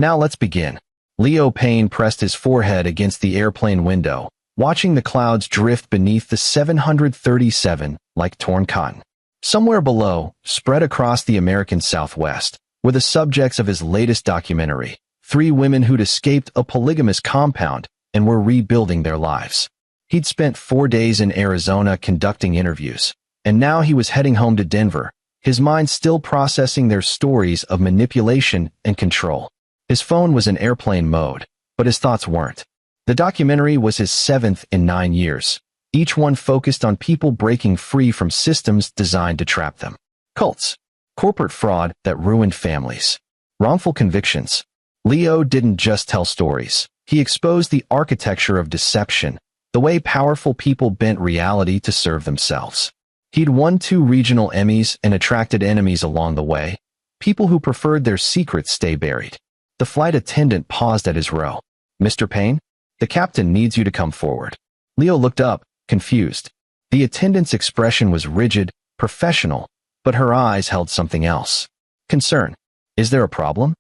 Now let's begin. Leo Payne pressed his forehead against the airplane window, watching the clouds drift beneath the 737 like torn cotton. Somewhere below, spread across the American Southwest, were the subjects of his latest documentary, 3 women who'd escaped a polygamous compound and were rebuilding their lives. He'd spent 4 days in Arizona conducting interviews, and now he was heading home to Denver, his mind still processing their stories of manipulation and control. His phone was in airplane mode, but his thoughts weren't. The documentary was his 7th in 9 years, each one focused on people breaking free from systems designed to trap them. Cults, corporate fraud that ruined families, wrongful convictions. Leo didn't just tell stories. He exposed the architecture of deception, the way powerful people bent reality to serve themselves. He'd won 2 regional Emmys and attracted enemies along the way, people who preferred their secrets stay buried. The flight attendant paused at his row. "Mr. Payne, the captain needs you to come forward." Leo looked up, confused. The attendant's expression was rigid, professional, but her eyes held something else. Concern. "Is there a problem?"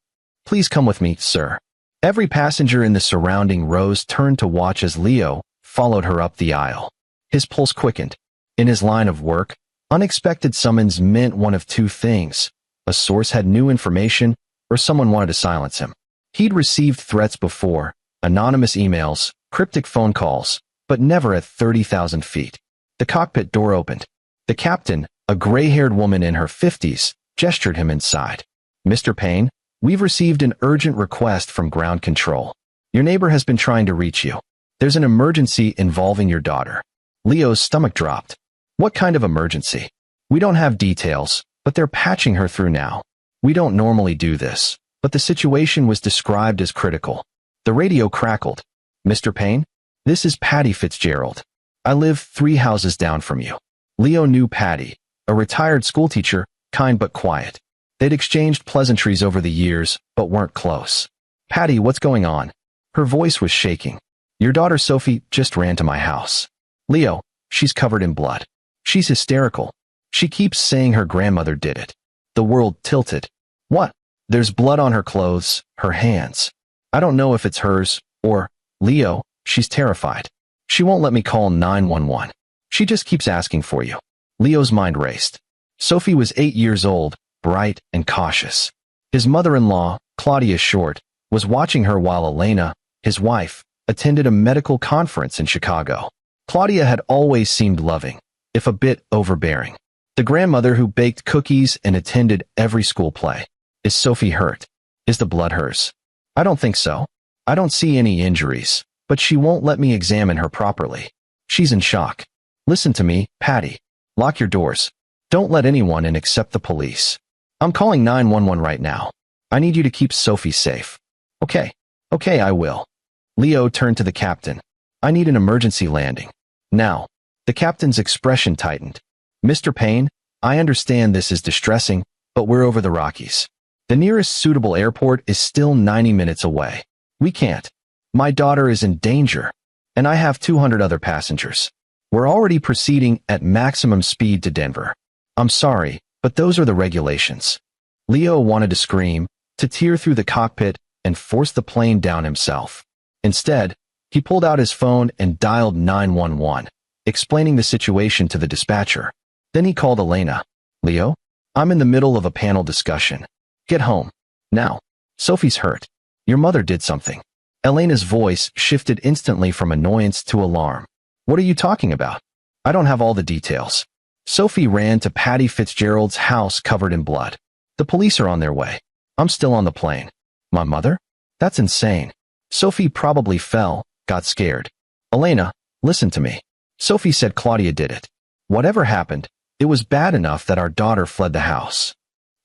"Please come with me, sir." Every passenger in the surrounding rows turned to watch as Leo followed her up the aisle. His pulse quickened. In his line of work, unexpected summons meant one of 2 things. A source had new information, or someone wanted to silence him. He'd received threats before, anonymous emails, cryptic phone calls, but never at 30,000 feet. The cockpit door opened. The captain, a gray-haired woman in her 50s, gestured him inside. "Mr. Payne, we've received an urgent request from ground control. Your neighbor has been trying to reach you. There's an emergency involving your daughter." Leo's stomach dropped. "What kind of emergency?" "We don't have details, but they're patching her through now. We don't normally do this, but the situation was described as critical." The radio crackled. "Mr. Payne, this is Patty Fitzgerald. I live 3 houses down from you." Leo knew Patty, a retired schoolteacher, kind but quiet. They'd exchanged pleasantries over the years, but weren't close. "Patty, what's going on?" Her voice was shaking. "Your daughter Sophie just ran to my house." "Leo, she's covered in blood. She's hysterical. She keeps saying her grandmother did it." The world tilted. "What?" "There's blood on her clothes, her hands. I don't know if it's hers, or..." "Leo, she's terrified. She won't let me call 911. She just keeps asking for you." Leo's mind raced. Sophie was 8 years old, bright and cautious. His mother-in-law, Claudia Short, was watching her while Elena, his wife, attended a medical conference in Chicago. Claudia had always seemed loving, if a bit overbearing. The grandmother who baked cookies and attended every school play. "Is Sophie hurt? Is the blood hers?" "I don't think so. I don't see any injuries, but she won't let me examine her properly. She's in shock." "Listen to me, Patty. Lock your doors. Don't let anyone in except the police. I'm calling 911 right now. I need you to keep Sophie safe." Okay, I will." Leo turned to the captain. "I need an emergency landing. Now." The captain's expression tightened. "Mr. Payne, I understand this is distressing, but we're over the Rockies. The nearest suitable airport is still 90 minutes away. We can't. My daughter is in danger, and I have 200 other passengers. We're already proceeding at maximum speed to Denver. I'm sorry, but those are the regulations." Leo wanted to scream, to tear through the cockpit and force the plane down himself. Instead, he pulled out his phone and dialed 911, explaining the situation to the dispatcher. Then he called Elena. "Leo, I'm in the middle of a panel discussion. Get home. Now. Sophie's hurt. Your mother did something." Elena's voice shifted instantly from annoyance to alarm. "What are you talking about?" "I don't have all the details. Sophie ran to Patty Fitzgerald's house covered in blood. The police are on their way. I'm still on the plane." "My mother? That's insane. Sophie probably fell, got scared." "Elena, listen to me. Sophie said Claudia did it. Whatever happened, it was bad enough that our daughter fled the house."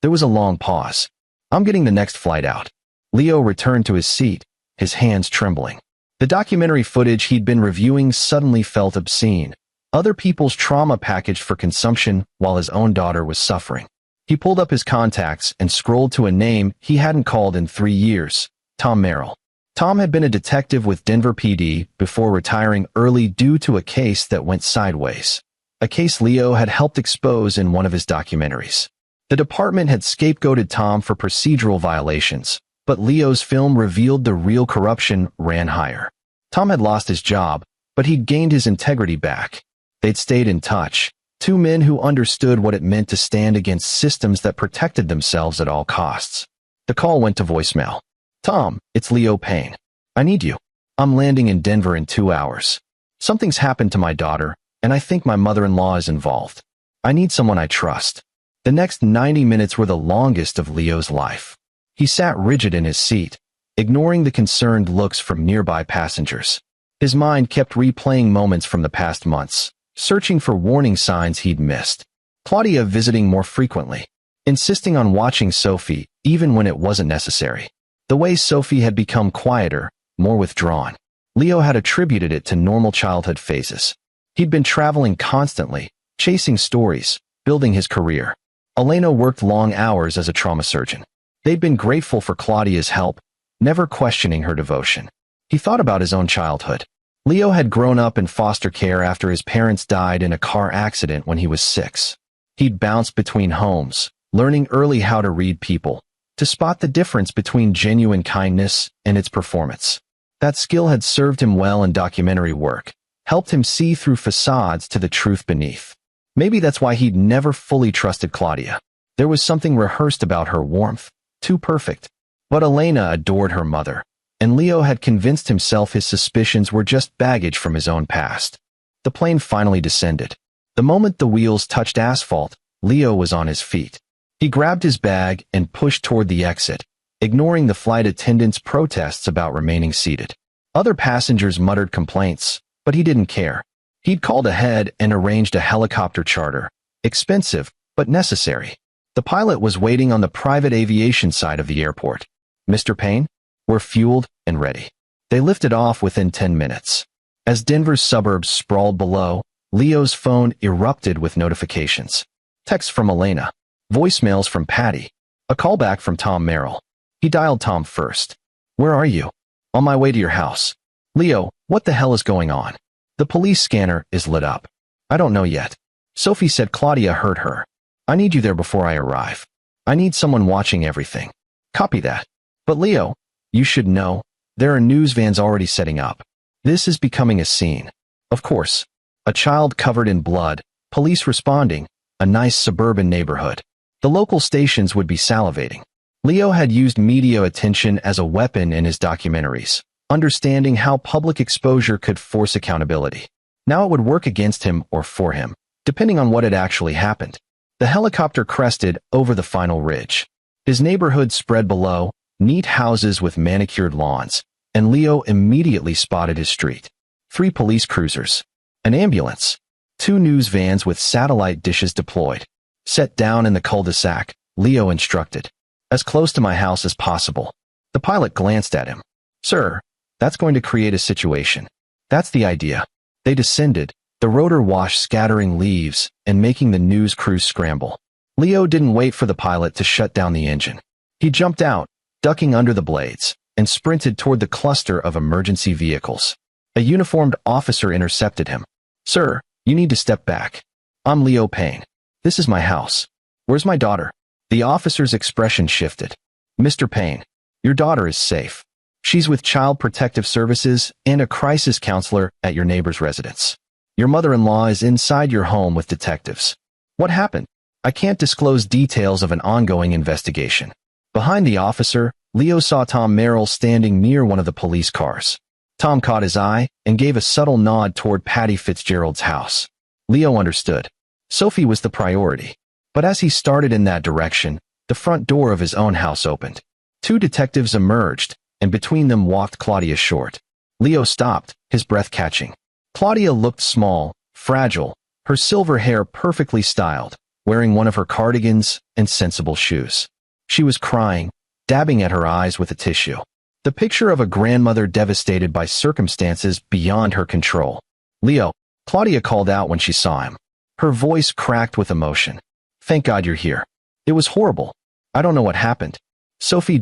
There was a long pause. "I'm getting the next flight out." Leo returned to his seat, his hands trembling. The documentary footage he'd been reviewing suddenly felt obscene. Other people's trauma packaged for consumption while his own daughter was suffering. He pulled up his contacts and scrolled to a name he hadn't called in 3 years, Tom Merrill. Tom had been a detective with Denver PD before retiring early due to a case that went sideways. A case Leo had helped expose in one of his documentaries. The department had scapegoated Tom for procedural violations, But Leo's film revealed the real corruption ran higher. Tom had lost his job, but he'd gained his integrity back. They'd stayed in touch, two men who understood what it meant to stand against systems that protected themselves at all costs. The call went to voicemail. "Tom, it's Leo Payne. I need you. I'm landing in Denver in 2 hours. Something's happened to my daughter, and I think my mother-in-law is involved. I need someone I trust." The next 90 minutes were the longest of Leo's life. He sat rigid in his seat, ignoring the concerned looks from nearby passengers. His mind kept replaying moments from the past months, searching for warning signs he'd missed. Claudia visiting more frequently, insisting on watching Sophie even when it wasn't necessary. The way Sophie had become quieter, more withdrawn. Leo had attributed it to normal childhood phases. He'd been traveling constantly, chasing stories, building his career. Elena worked long hours as a trauma surgeon. They'd been grateful for Claudia's help, never questioning her devotion. He thought about his own childhood. Leo had grown up in foster care after his parents died in a car accident when he was 6. He'd bounced between homes, learning early how to read people, to spot the difference between genuine kindness and its performance. That skill had served him well in documentary work, helped him see through facades to the truth beneath. Maybe that's why he'd never fully trusted Claudia. There was something rehearsed about her warmth, too perfect. But Elena adored her mother, and Leo had convinced himself his suspicions were just baggage from his own past. The plane finally descended. The moment the wheels touched asphalt, Leo was on his feet. He grabbed his bag and pushed toward the exit, ignoring the flight attendant's protests about remaining seated. Other passengers muttered complaints, but he didn't care. He'd called ahead and arranged a helicopter charter, expensive, but necessary. The pilot was waiting on the private aviation side of the airport. "Mr. Payne, we're fueled and ready." They lifted off within 10 minutes. As Denver's suburbs sprawled below, Leo's phone erupted with notifications. Texts from Elena, voicemails from Patty, a callback from Tom Merrill. He dialed Tom first. "Where are you?" "On my way to your house." "Leo, what the hell is going on?" "The police scanner is lit up." "I don't know yet. Sophie said Claudia hurt her. I need you there before I arrive. I need someone watching everything." "Copy that." "But Leo, you should know, there are news vans already setting up. This is becoming a scene." "Of course. A child covered in blood, police responding, a nice suburban neighborhood. The local stations would be salivating." Leo had used media attention as a weapon in his documentaries, understanding how public exposure could force accountability. Now it would work against him or for him, depending on what had actually happened. The helicopter crested over the final ridge. His neighborhood spread below, neat houses with manicured lawns, and Leo immediately spotted his street. 3 police cruisers, an ambulance, 2 news vans with satellite dishes deployed. "Set down in the cul-de-sac," Leo instructed. "As close to my house as possible." The pilot glanced at him. "Sir, that's going to create a situation." "That's the idea." They descended, the rotor wash scattering leaves and making the news crews scramble. Leo didn't wait for the pilot to shut down the engine. He jumped out, ducking under the blades, and sprinted toward the cluster of emergency vehicles. A uniformed officer intercepted him. "Sir, you need to step back. I'm Leo Payne. This is my house. Where's my daughter?" The officer's expression shifted. "Mr. Payne, your daughter is safe. She's with Child Protective Services and a crisis counselor at your neighbor's residence. Your mother-in-law is inside your home with detectives." "What happened?" "I can't disclose details of an ongoing investigation." Behind the officer, Leo saw Tom Merrill standing near one of the police cars. Tom caught his eye and gave a subtle nod toward Patty Fitzgerald's house. Leo understood. Sophie was the priority. But as he started in that direction, the front door of his own house opened. 2 detectives emerged, and between them walked Claudia Short. Leo stopped, his breath catching. Claudia looked small, fragile, her silver hair perfectly styled, wearing one of her cardigans and sensible shoes. She was crying, dabbing at her eyes with a tissue. The picture of a grandmother devastated by circumstances beyond her control. "Leo," Claudia called out when she saw him. Her voice cracked with emotion. "Thank God you're here. It was horrible. I don't know what happened. Sophie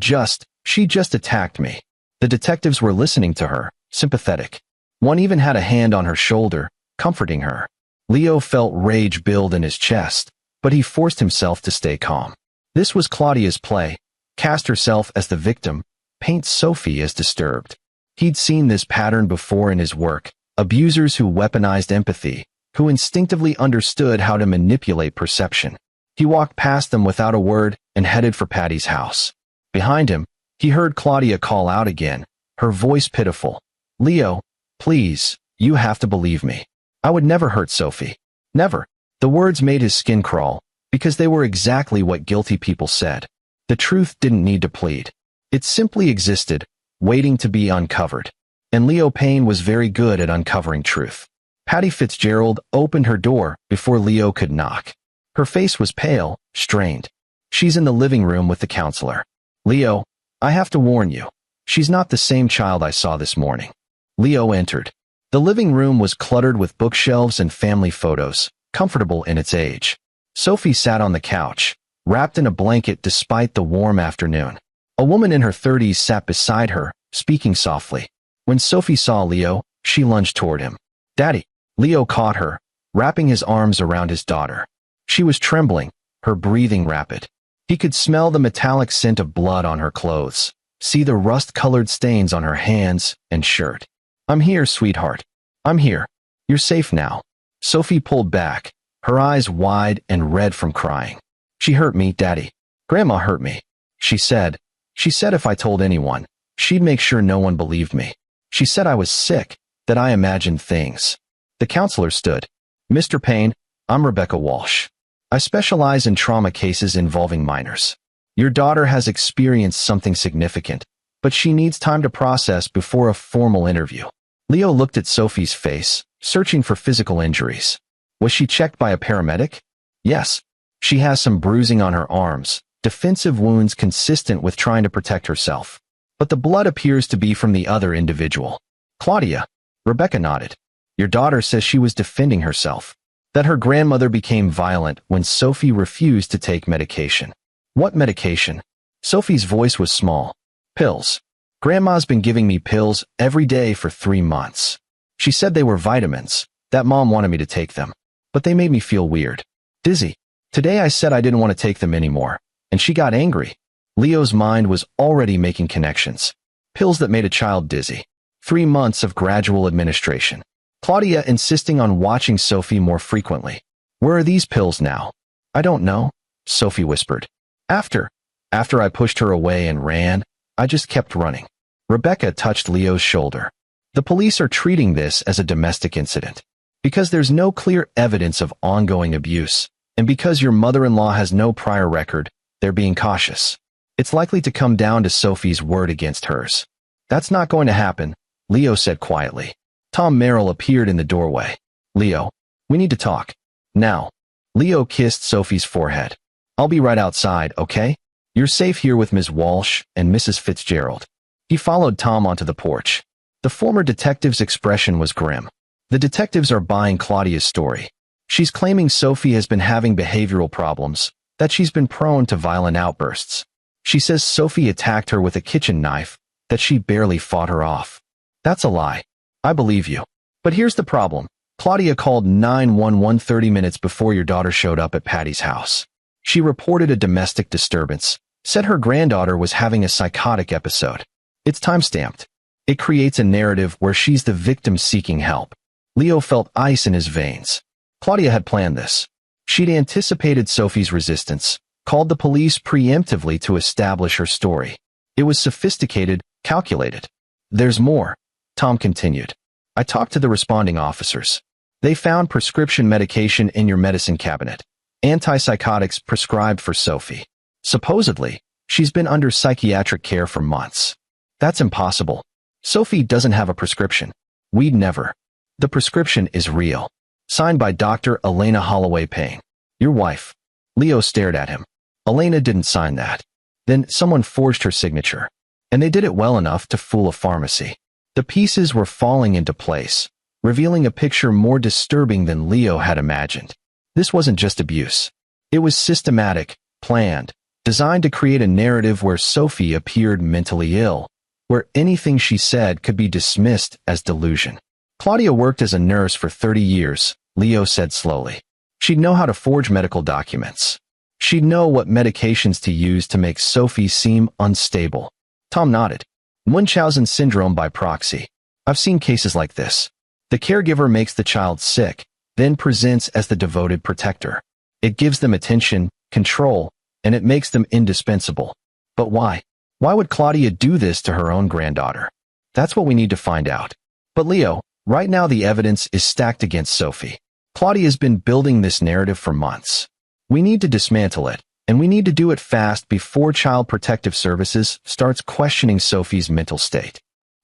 she just attacked me." The detectives were listening to her, sympathetic. One even had a hand on her shoulder, comforting her. Leo felt rage build in his chest, but he forced himself to stay calm. This was Claudia's play, cast herself as the victim, paints Sophie as disturbed. He'd seen this pattern before in his work, abusers who weaponized empathy, who instinctively understood how to manipulate perception. He walked past them without a word and headed for Patty's house. Behind him, he heard Claudia call out again, her voice pitiful. "Leo, please, you have to believe me. I would never hurt Sophie. Never." The words made his skin crawl, because they were exactly what guilty people said. The truth didn't need to plead. It simply existed, waiting to be uncovered. And Leo Payne was very good at uncovering truth. Patty Fitzgerald opened her door before Leo could knock. Her face was pale, strained. "She's in the living room with the counselor. Leo, I have to warn you. She's not the same child I saw this morning." Leo entered. The living room was cluttered with bookshelves and family photos, comfortable in its age. Sophie sat on the couch, wrapped in a blanket despite the warm afternoon. A woman in her 30s sat beside her, speaking softly. When Sophie saw Leo, she lunged toward him. "Daddy." Leo caught her, wrapping his arms around his daughter. She was trembling, her breathing rapid. He could smell the metallic scent of blood on her clothes, see the rust-colored stains on her hands and shirt. "I'm here, sweetheart. I'm here. You're safe now." Sophie pulled back, her eyes wide and red from crying. "She hurt me, Daddy. Grandma hurt me," she said. "She said if I told anyone, she'd make sure no one believed me. She said I was sick, that I imagined things." The counselor stood. "Mr. Payne, I'm Rebecca Walsh. I specialize in trauma cases involving minors. Your daughter has experienced something significant, but she needs time to process before a formal interview." Leo looked at Sophie's face, searching for physical injuries. Was she checked by a paramedic? Yes. She has some bruising on her arms, defensive wounds consistent with trying to protect herself. But the blood appears to be from the other individual. "Claudia." Rebecca nodded. "Your daughter says she was defending herself. That her grandmother became violent when Sophie refused to take medication." "What medication?" Sophie's voice was small. "Pills. Grandma's been giving me pills every day for 3 months. She said they were vitamins, that Mom wanted me to take them. But they made me feel weird. Dizzy. Today I said I didn't want to take them anymore, and she got angry." Leo's mind was already making connections. Pills that made a child dizzy. 3 months of gradual administration. Claudia insisting on watching Sophie more frequently. "Where are these pills now?" "I don't know," Sophie whispered. After I pushed her away and ran, I just kept running." Rebecca touched Leo's shoulder. "The police are treating this as a domestic incident. Because there's no clear evidence of ongoing abuse, and because your mother-in-law has no prior record, they're being cautious. It's likely to come down to Sophie's word against hers." "That's not going to happen," Leo said quietly. Tom Merrill appeared in the doorway. "Leo, we need to talk. Now." Leo kissed Sophie's forehead. "I'll be right outside, okay? You're safe here with Ms. Walsh and Mrs. Fitzgerald." He followed Tom onto the porch. The former detective's expression was grim. The detectives are buying Claudia's story. She's claiming Sophie has been having behavioral problems, that she's been prone to violent outbursts. She says Sophie attacked her with a kitchen knife, that she barely fought her off. That's a lie. I believe you. But here's the problem. Claudia called 911 30 minutes before your daughter showed up at Patty's house. She reported a domestic disturbance, said her granddaughter was having a psychotic episode. It's time-stamped. It creates a narrative where she's the victim seeking help. Leo felt ice in his veins. Claudia had planned this. She'd anticipated Sophie's resistance, called the police preemptively to establish her story. It was sophisticated, calculated. "There's more," Tom continued. "I talked to the responding officers. They found prescription medication in your medicine cabinet. Antipsychotics prescribed for Sophie. Supposedly, she's been under psychiatric care for months." "That's impossible. Sophie doesn't have a prescription. We'd never." "The prescription is real. Signed by Dr. Elena Holloway Payne. Your wife." Leo stared at him. "Elena didn't sign that. Then someone forged her signature. And they did it well enough to fool a pharmacy." The pieces were falling into place, revealing a picture more disturbing than Leo had imagined. This wasn't just abuse. It was systematic, planned, designed to create a narrative where Sophie appeared mentally ill, where anything she said could be dismissed as delusion. "Claudia worked as a nurse for 30 years, Leo said slowly. She'd know how to forge medical documents. She'd know what medications to use to make Sophie seem unstable. Tom nodded. Munchausen syndrome by proxy. I've seen cases like this. The caregiver makes the child sick, then presents as the devoted protector. It gives them attention, control, and it makes them indispensable. But why? Why would Claudia do this to her own granddaughter? That's what we need to find out. But Leo, right now the evidence is stacked against Sophie. Claudia's been building this narrative for months. We need to dismantle it, and we need to do it fast before Child Protective Services starts questioning Sophie's mental state.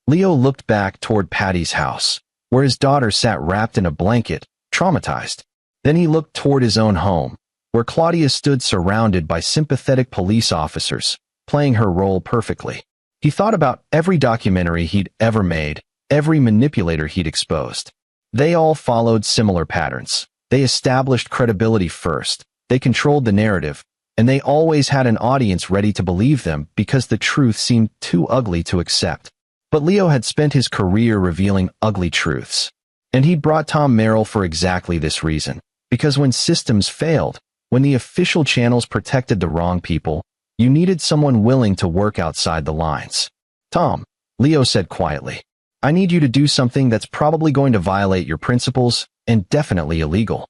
Leo looked back toward Patty's house, where his daughter sat wrapped in a blanket, traumatized. Then he looked toward his own home, where Claudia stood surrounded by sympathetic police officers, playing her role perfectly. He thought about every documentary he'd ever made, every manipulator he'd exposed. They all followed similar patterns. They established credibility first, they controlled the narrative, and they always had an audience ready to believe them because the truth seemed too ugly to accept. But Leo had spent his career revealing ugly truths. And he brought Tom Merrill for exactly this reason. Because when systems failed, when the official channels protected the wrong people, you needed someone willing to work outside the lines. Tom, Leo said quietly, I need you to do something that's probably going to violate your principles and definitely illegal.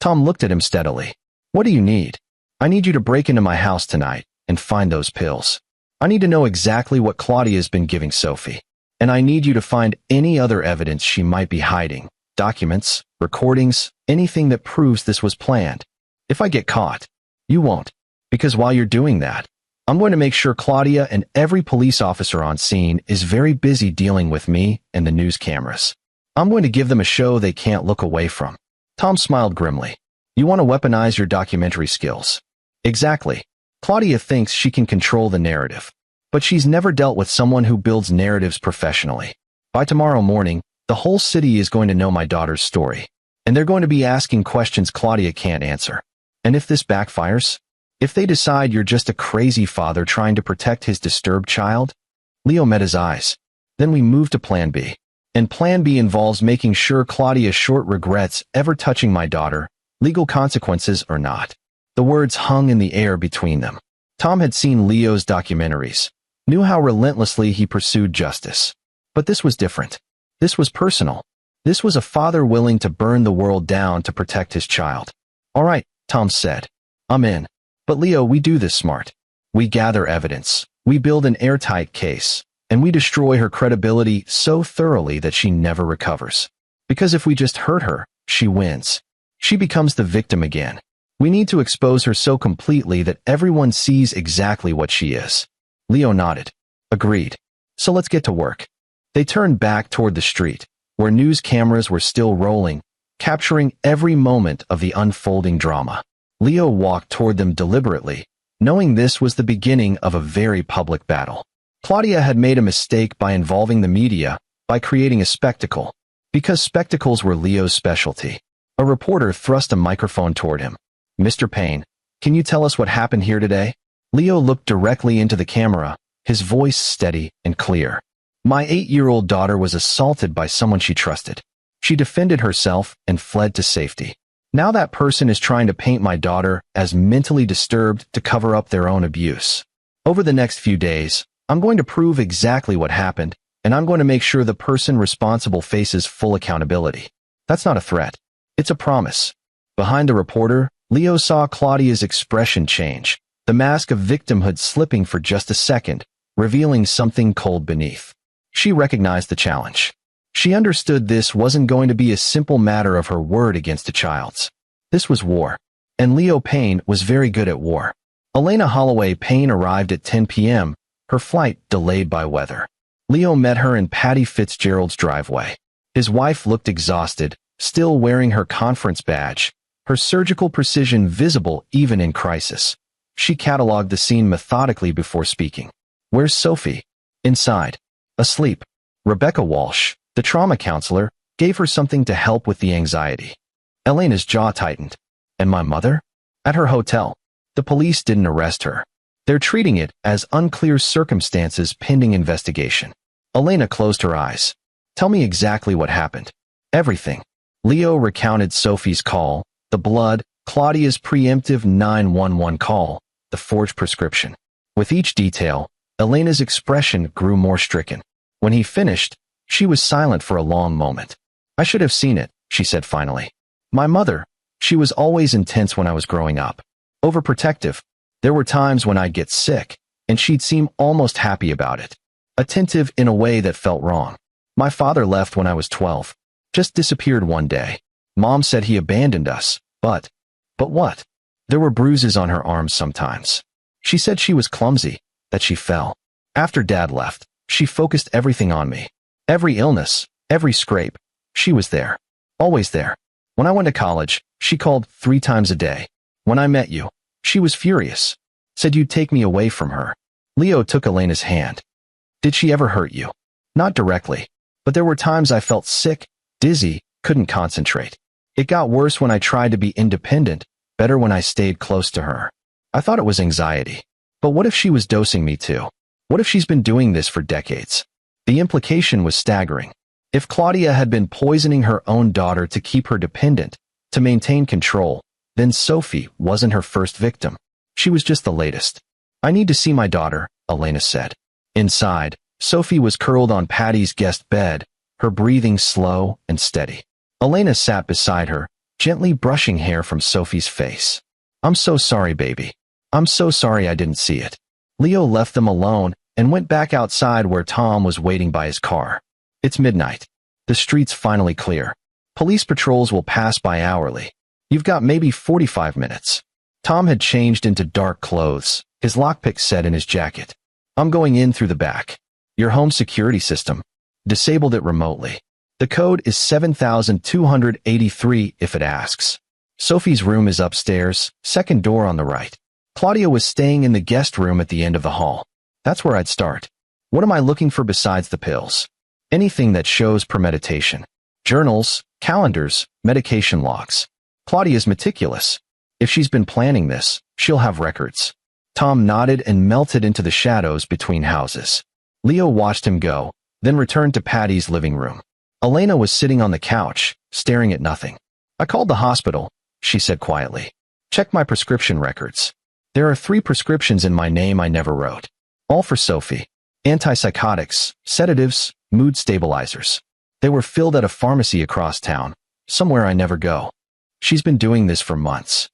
Tom looked at him steadily. What do you need? I need you to break into my house tonight and find those pills. I need to know exactly what Claudia's been giving Sophie. And I need you to find any other evidence she might be hiding. Documents, recordings, anything that proves this was planned. If I get caught, you won't. Because while you're doing that, I'm going to make sure Claudia and every police officer on scene is very busy dealing with me and the news cameras. I'm going to give them a show they can't look away from. Tom smiled grimly. You want to weaponize your documentary skills. Exactly. Claudia thinks she can control the narrative. But she's never dealt with someone who builds narratives professionally. By tomorrow morning, the whole city is going to know my daughter's story. And they're going to be asking questions Claudia can't answer. And if this backfires, if they decide you're just a crazy father trying to protect his disturbed child, Leo met his eyes. Then we move to Plan B. And Plan B involves making sure Claudia short regrets ever touching my daughter, legal consequences or not. The words hung in the air between them. Tom had seen Leo's documentaries, knew how relentlessly he pursued justice. But this was different. This was personal. This was a father willing to burn the world down to protect his child. All right, Tom said. I'm in. But Leo, we do this smart. We gather evidence. We build an airtight case. And we destroy her credibility so thoroughly that she never recovers. Because if we just hurt her, she wins. She becomes the victim again. We need to expose her so completely that everyone sees exactly what she is. Leo nodded. Agreed. So let's get to work. They turned back toward the street, where news cameras were still rolling, capturing every moment of the unfolding drama. Leo walked toward them deliberately, knowing this was the beginning of a very public battle. Claudia had made a mistake by involving the media, by creating a spectacle, because spectacles were Leo's specialty. A reporter thrust a microphone toward him. Mr. Payne, can you tell us what happened here today? Leo looked directly into the camera, his voice steady and clear. My 8-year-old daughter was assaulted by someone she trusted. She defended herself and fled to safety. Now that person is trying to paint my daughter as mentally disturbed to cover up their own abuse. Over the next few days, I'm going to prove exactly what happened, and I'm going to make sure the person responsible faces full accountability. That's not a threat. It's a promise. Behind the reporter, Leo saw Claudia's expression change, the mask of victimhood slipping for just a second, revealing something cold beneath. She recognized the challenge. She understood this wasn't going to be a simple matter of her word against a child's. This was war. And Leo Payne was very good at war. Elena Holloway Payne arrived at 10 p.m., her flight delayed by weather. Leo met her in Patty Fitzgerald's driveway. His wife looked exhausted, still wearing her conference badge, her surgical precision visible even in crisis. She cataloged the scene methodically before speaking. Where's Sophie? Inside. Asleep. Rebecca Walsh, the trauma counselor, gave her something to help with the anxiety. Elena's jaw tightened. And my mother? At her hotel. The police didn't arrest her. They're treating it as unclear circumstances pending investigation. Elena closed her eyes. Tell me exactly what happened. Everything. Leo recounted Sophie's call, the blood, Claudia's preemptive 911 call, the forged prescription. With each detail, Elena's expression grew more stricken. When he finished, she was silent for a long moment. I should have seen it, she said finally. My mother, she was always intense when I was growing up. Overprotective. There were times when I'd get sick, and she'd seem almost happy about it. Attentive in a way that felt wrong. My father left when I was 12. Just disappeared one day. Mom said he abandoned us, but what? There were bruises on her arms sometimes. She said she was clumsy, that she fell. After Dad left, she focused everything on me. Every illness, every scrape, she was there. Always there. When I went to college, she called 3 times a day. When I met you, she was furious. Said you'd take me away from her. Leo took Elena's hand. Did she ever hurt you? Not directly, but there were times I felt sick, dizzy, couldn't concentrate. It got worse when I tried to be independent, better when I stayed close to her. I thought it was anxiety. But what if she was dosing me too? What if she's been doing this for decades? The implication was staggering. If Claudia had been poisoning her own daughter to keep her dependent, to maintain control, then Sophie wasn't her first victim. She was just the latest. I need to see my daughter, Elena said. Inside, Sophie was curled on Patty's guest bed, her breathing slow and steady. Elena sat beside her, gently brushing hair from Sophie's face. I'm so sorry, baby. I'm so sorry I didn't see it. Leo left them alone and went back outside where Tom was waiting by his car. It's midnight. The street's finally clear. Police patrols will pass by hourly. You've got maybe 45 minutes. Tom had changed into dark clothes, his lockpick set in his jacket. I'm going in through the back. Your home security system. Disabled it remotely. The code is 7283 if it asks. Sophie's room is upstairs, second door on the right. Claudia was staying in the guest room at the end of the hall. That's where I'd start. What am I looking for besides the pills? Anything that shows premeditation. Journals, calendars, medication logs. Claudia's meticulous. If she's been planning this, she'll have records. Tom nodded and melted into the shadows between houses. Leo watched him go, then returned to Patty's living room. Elena was sitting on the couch, staring at nothing. I called the hospital, she said quietly. Check my prescription records. There are 3 prescriptions in my name I never wrote. All for Sophie. Antipsychotics, sedatives, mood stabilizers. They were filled at a pharmacy across town, somewhere I never go. She's been doing this for months.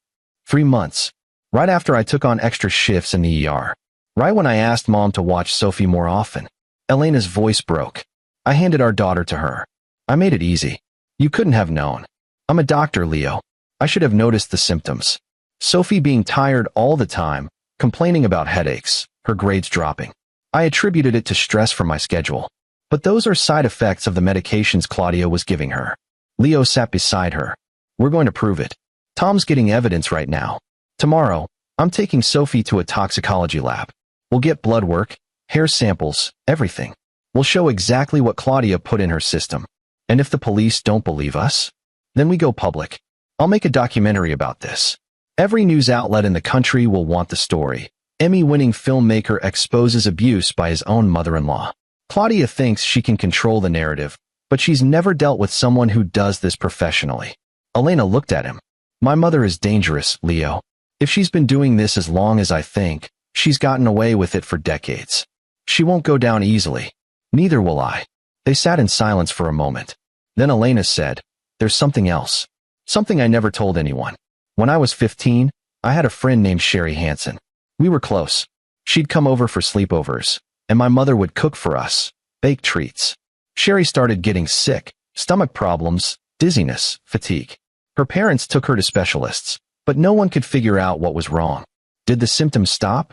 3 months. Right after I took on extra shifts in the ER. Right when I asked Mom to watch Sophie more often. Elena's voice broke. I handed our daughter to her. I made it easy. You couldn't have known. I'm a doctor, Leo. I should have noticed the symptoms. Sophie being tired all the time, complaining about headaches, her grades dropping. I attributed it to stress from my schedule. But those are side effects of the medications Claudia was giving her. Leo sat beside her. We're going to prove it. Tom's getting evidence right now. Tomorrow, I'm taking Sophie to a toxicology lab. We'll get blood work, hair samples, everything. We'll show exactly what Claudia put in her system. And if the police don't believe us, then we go public. I'll make a documentary about this. Every news outlet in the country will want the story. Emmy-winning filmmaker exposes abuse by his own mother-in-law. Claudia thinks she can control the narrative, but she's never dealt with someone who does this professionally. Elena looked at him. My mother is dangerous, Leo. If she's been doing this as long as I think, she's gotten away with it for decades. She won't go down easily. Neither will I. They sat in silence for a moment. Then Elena said, there's something else. Something I never told anyone. When I was 15, I had a friend named Sherry Hansen. We were close. She'd come over for sleepovers, and my mother would cook for us, bake treats. Sherry started getting sick, stomach problems, dizziness, fatigue. Her parents took her to specialists, but no one could figure out what was wrong. Did the symptoms stop?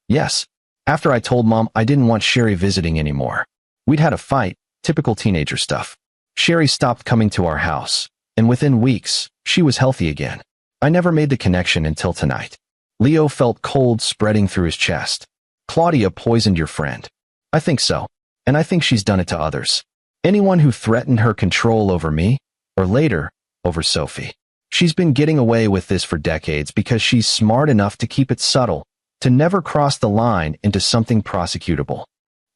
Yes. After I told Mom I didn't want Sherry visiting anymore. We'd had a fight, typical teenager stuff. Sherry stopped coming to our house, and within weeks, she was healthy again. I never made the connection until tonight. Leo felt cold spreading through his chest. Claudia poisoned your friend. I think so, and I think she's done it to others. Anyone who threatened her control over me, or later, over Sophie. She's been getting away with this for decades because she's smart enough to keep it subtle, to never cross the line into something prosecutable.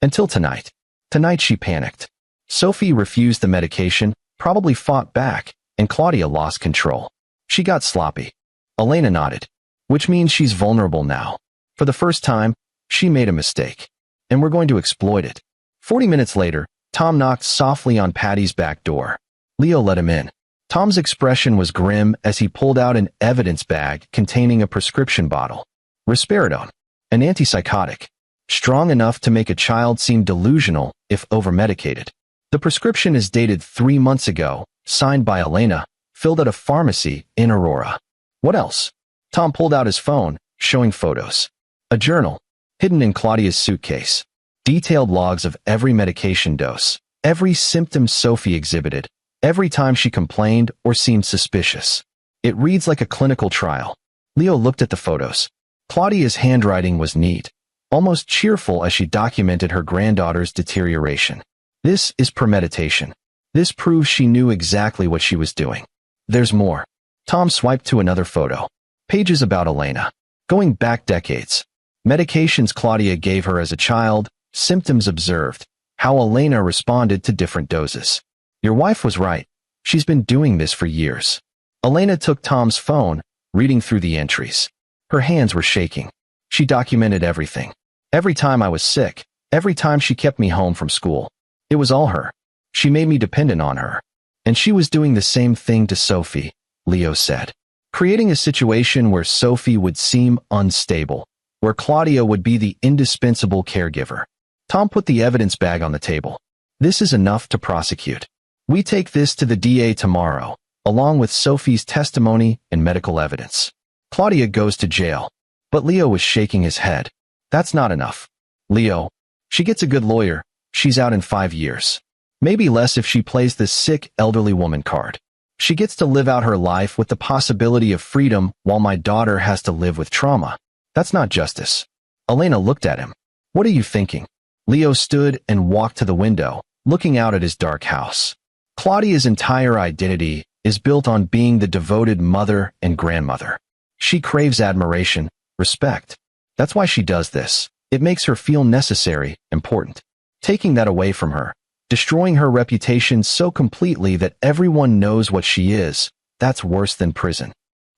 Until tonight. Tonight she panicked. Sophie refused the medication, probably fought back, and Claudia lost control. She got sloppy. Elena nodded. Which means she's vulnerable now. For the first time, she made a mistake. and we're going to exploit it. 40 minutes later, Tom knocked softly on Patty's back door. Leo let him in. Tom's expression was grim as he pulled out an evidence bag containing a prescription bottle. Risperidone, an antipsychotic, strong enough to make a child seem delusional if overmedicated. The prescription is dated 3 months ago, signed by Elena, filled at a pharmacy in Aurora. What else? Tom pulled out his phone, showing photos. A journal, hidden in Claudia's suitcase. Detailed logs of every medication dose, every symptom Sophie exhibited, every time she complained or seemed suspicious. It reads like a clinical trial. Leo looked at the photos. Claudia's handwriting was neat, almost cheerful as she documented her granddaughter's deterioration. This is premeditation. This proves she knew exactly what she was doing. There's more. Tom swiped to another photo. Pages about Elena. Going back decades. Medications Claudia gave her as a child, symptoms observed, how Elena responded to different doses. Your wife was right. She's been doing this for years. Elena took Tom's phone, reading through the entries. Her hands were shaking. She documented everything. Every time I was sick, every time she kept me home from school. It was all her. She made me dependent on her. And she was doing the same thing to Sophie, Leo said. Creating a situation where Sophie would seem unstable, where Claudia would be the indispensable caregiver. Tom put the evidence bag on the table. This is enough to prosecute. We take this to the DA tomorrow, along with Sophie's testimony and medical evidence. Claudia goes to jail. But Leo was shaking his head. That's not enough. Leo, she gets a good lawyer. She's out in 5 years. Maybe less if she plays the sick elderly woman card. She gets to live out her life with the possibility of freedom while my daughter has to live with trauma. That's not justice. Elena looked at him. What are you thinking? Leo stood and walked to the window, looking out at his dark house. Claudia's entire identity is built on being the devoted mother and grandmother. She craves admiration, respect. That's why she does this. It makes her feel necessary, important. Taking that away from her, destroying her reputation so completely that everyone knows what she is, that's worse than prison.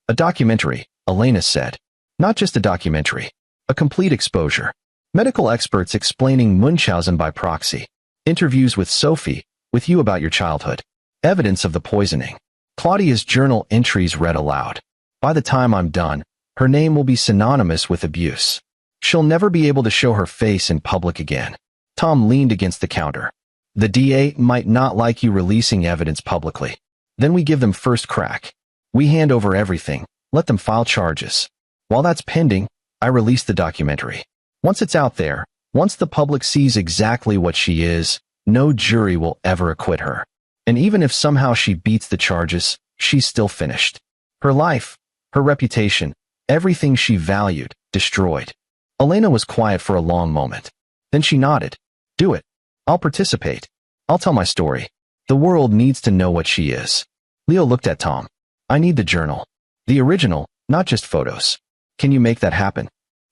A documentary, Elena said. Not just a documentary. A complete exposure. Medical experts explaining Munchausen by proxy. Interviews with Sophie, with you about your childhood. Evidence of the poisoning. Claudia's journal entries read aloud. By the time I'm done, her name will be synonymous with abuse. She'll never be able to show her face in public again. Tom leaned against the counter. The DA might not like you releasing evidence publicly. Then we give them first crack. We hand over everything, let them file charges. While that's pending, I release the documentary. Once it's out there, once the public sees exactly what she is, no jury will ever acquit her. And even if somehow she beats the charges, she's still finished. Her life, her reputation, everything she valued, destroyed. Elena was quiet for a long moment. Then she nodded. Do it. I'll participate. I'll tell my story. The world needs to know what she is. Leo looked at Tom. I need the journal. The original, not just photos. Can you make that happen?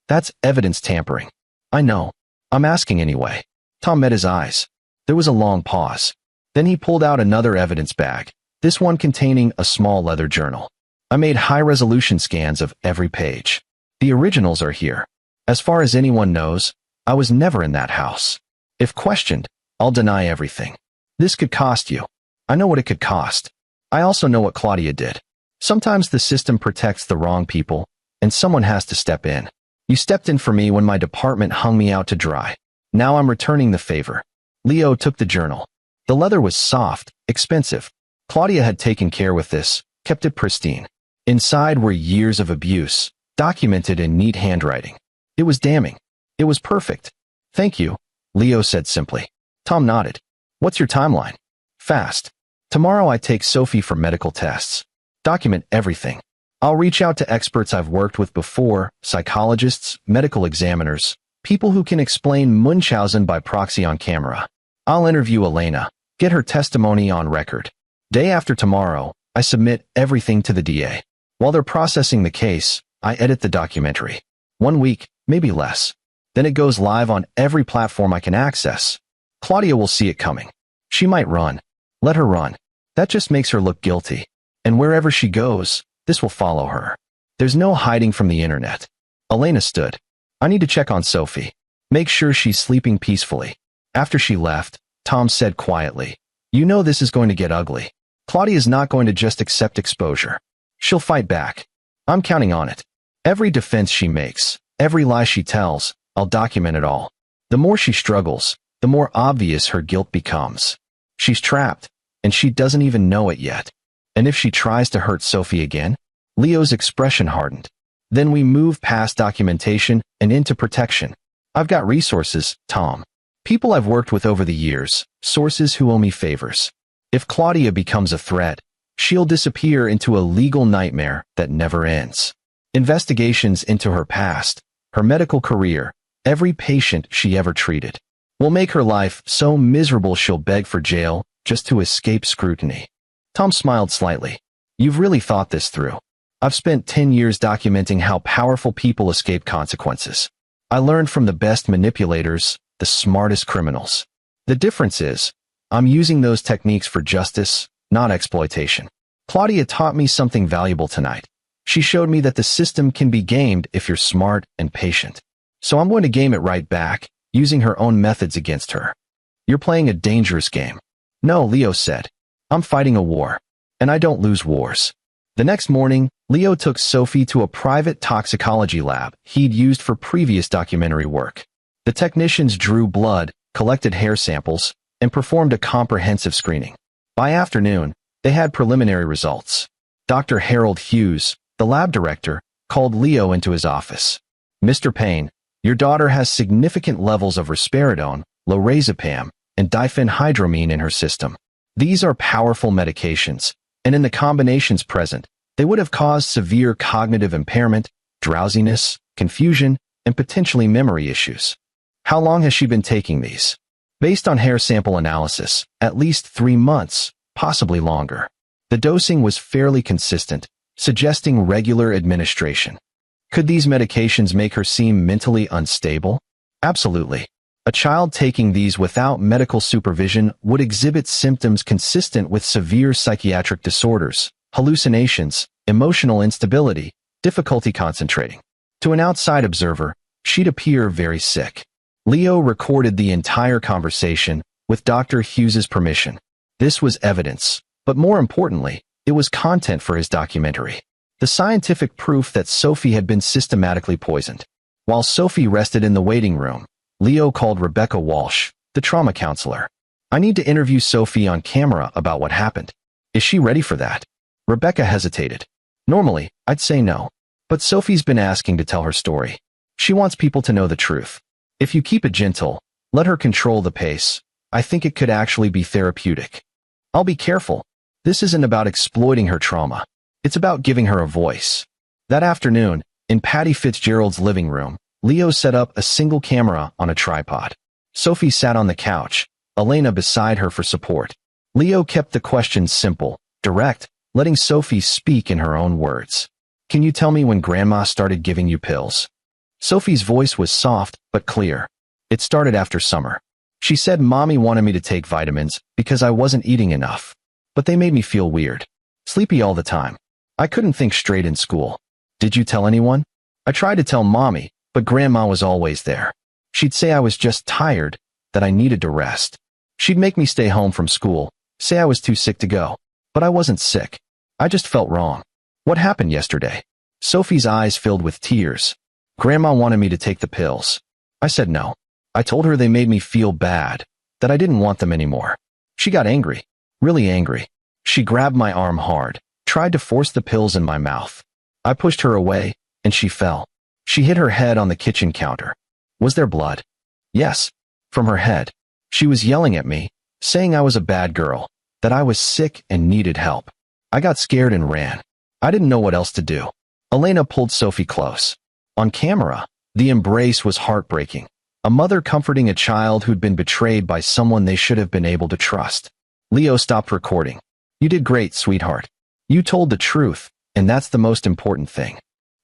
That's evidence tampering. I know. I'm asking anyway. Tom met his eyes. There was a long pause. Then he pulled out another evidence bag, this one containing a small leather journal. I made high-resolution scans of every page. The originals are here. As far as anyone knows, I was never in that house. If questioned, I'll deny everything. This could cost you. I know what it could cost. I also know what Claudia did. Sometimes the system protects the wrong people, and someone has to step in. You stepped in for me when my department hung me out to dry. Now I'm returning the favor. Leo took the journal. The leather was soft, expensive. Claudia had taken care with this, kept it pristine. Inside were years of abuse, documented in neat handwriting. It was damning. It was perfect. Thank you, Leo said simply. Tom nodded. What's your timeline? Fast. Tomorrow I take Sophie for medical tests. Document everything. I'll reach out to experts I've worked with before, psychologists, medical examiners, people who can explain Munchausen by proxy on camera. I'll interview Elena, get her testimony on record. Day after tomorrow, I submit everything to the DA. While they're processing the case, I edit the documentary. 1 week, maybe less. Then it goes live on every platform I can access. Claudia will see it coming. She might run. Let her run. That just makes her look guilty. And wherever she goes, this will follow her. There's no hiding from the internet. Elena stood. I need to check on Sophie. Make sure she's sleeping peacefully. After she left, Tom said quietly, "You know this is going to get ugly. Claudia's not going to just accept exposure. She'll fight back. I'm counting on it. Every defense she makes, every lie she tells, I'll document it all. The more she struggles, the more obvious her guilt becomes. She's trapped, and she doesn't even know it yet. And if she tries to hurt Sophie again?" Leo's expression hardened. "Then we move past documentation and into protection. I've got resources, Tom. People I've worked with over the years, sources who owe me favors. If Claudia becomes a threat, she'll disappear into a legal nightmare that never ends. Investigations into her past, her medical career, every patient she ever treated, will make her life so miserable she'll beg for jail just to escape scrutiny." Tom smiled slightly. "You've really thought this through. I've spent 10 years documenting how powerful people escape consequences. I learned from the best manipulators, the smartest criminals. The difference is, I'm using those techniques for justice, not exploitation. Claudia taught me something valuable tonight. She showed me that the system can be gamed if you're smart and patient. So I'm going to game it right back, using her own methods against her." "You're playing a dangerous game." "No," Leo said. "I'm fighting a war. And I don't lose wars." The next morning, Leo took Sophie to a private toxicology lab he'd used for previous documentary work. The technicians drew blood, collected hair samples, and performed a comprehensive screening. By afternoon, they had preliminary results. Dr. Harold Hughes, the lab director, called Leo into his office. "Mr. Payne, your daughter has significant levels of risperidone, lorazepam, and diphenhydramine in her system. These are powerful medications, and in the combinations present, they would have caused severe cognitive impairment, drowsiness, confusion, and potentially memory issues." "How long has she been taking these?" "Based on hair sample analysis, at least 3 months, possibly longer. The dosing was fairly consistent, suggesting regular administration." "Could these medications make her seem mentally unstable?" "Absolutely. A child taking these without medical supervision would exhibit symptoms consistent with severe psychiatric disorders, hallucinations, emotional instability, difficulty concentrating. To an outside observer, she'd appear very sick." Leo recorded the entire conversation with Dr. Hughes's permission. This was evidence, but more importantly, it was content for his documentary. The scientific proof that Sophie had been systematically poisoned. While Sophie rested in the waiting room, Leo called Rebecca Walsh, the trauma counselor. "I need to interview Sophie on camera about what happened. Is she ready for that?" Rebecca hesitated. "Normally, I'd say no. But Sophie's been asking to tell her story. She wants people to know the truth. If you keep it gentle, let her control the pace, I think it could actually be therapeutic. I'll be careful. This isn't about exploiting her trauma. It's about giving her a voice." That afternoon, in Patty Fitzgerald's living room, Leo set up a single camera on a tripod. Sophie sat on the couch, Elena beside her for support. Leo kept the questions simple, direct, letting Sophie speak in her own words. "Can you tell me when Grandma started giving you pills?" Sophie's voice was soft but clear. "It started after summer. She said Mommy wanted me to take vitamins because I wasn't eating enough. But they made me feel weird. Sleepy all the time. I couldn't think straight in school. Did you tell anyone?" "I tried to tell Mommy, but Grandma was always there. She'd say I was just tired, that I needed to rest. She'd make me stay home from school, say I was too sick to go. But I wasn't sick. I just felt wrong." "What happened yesterday?" Sophie's eyes filled with tears. "Grandma wanted me to take the pills. I said no. I told her they made me feel bad, that I didn't want them anymore. She got angry, really angry. She grabbed my arm hard, tried to force the pills in my mouth. I pushed her away, and she fell. She hit her head on the kitchen counter. Was there blood?" "Yes, from her head. She was yelling at me, saying I was a bad girl, that I was sick and needed help. I got scared and ran. I didn't know what else to do." Elena pulled Sophie close. On camera, the embrace was heartbreaking. A mother comforting a child who'd been betrayed by someone they should have been able to trust. Leo stopped recording. "You did great, sweetheart. You told the truth, and that's the most important thing."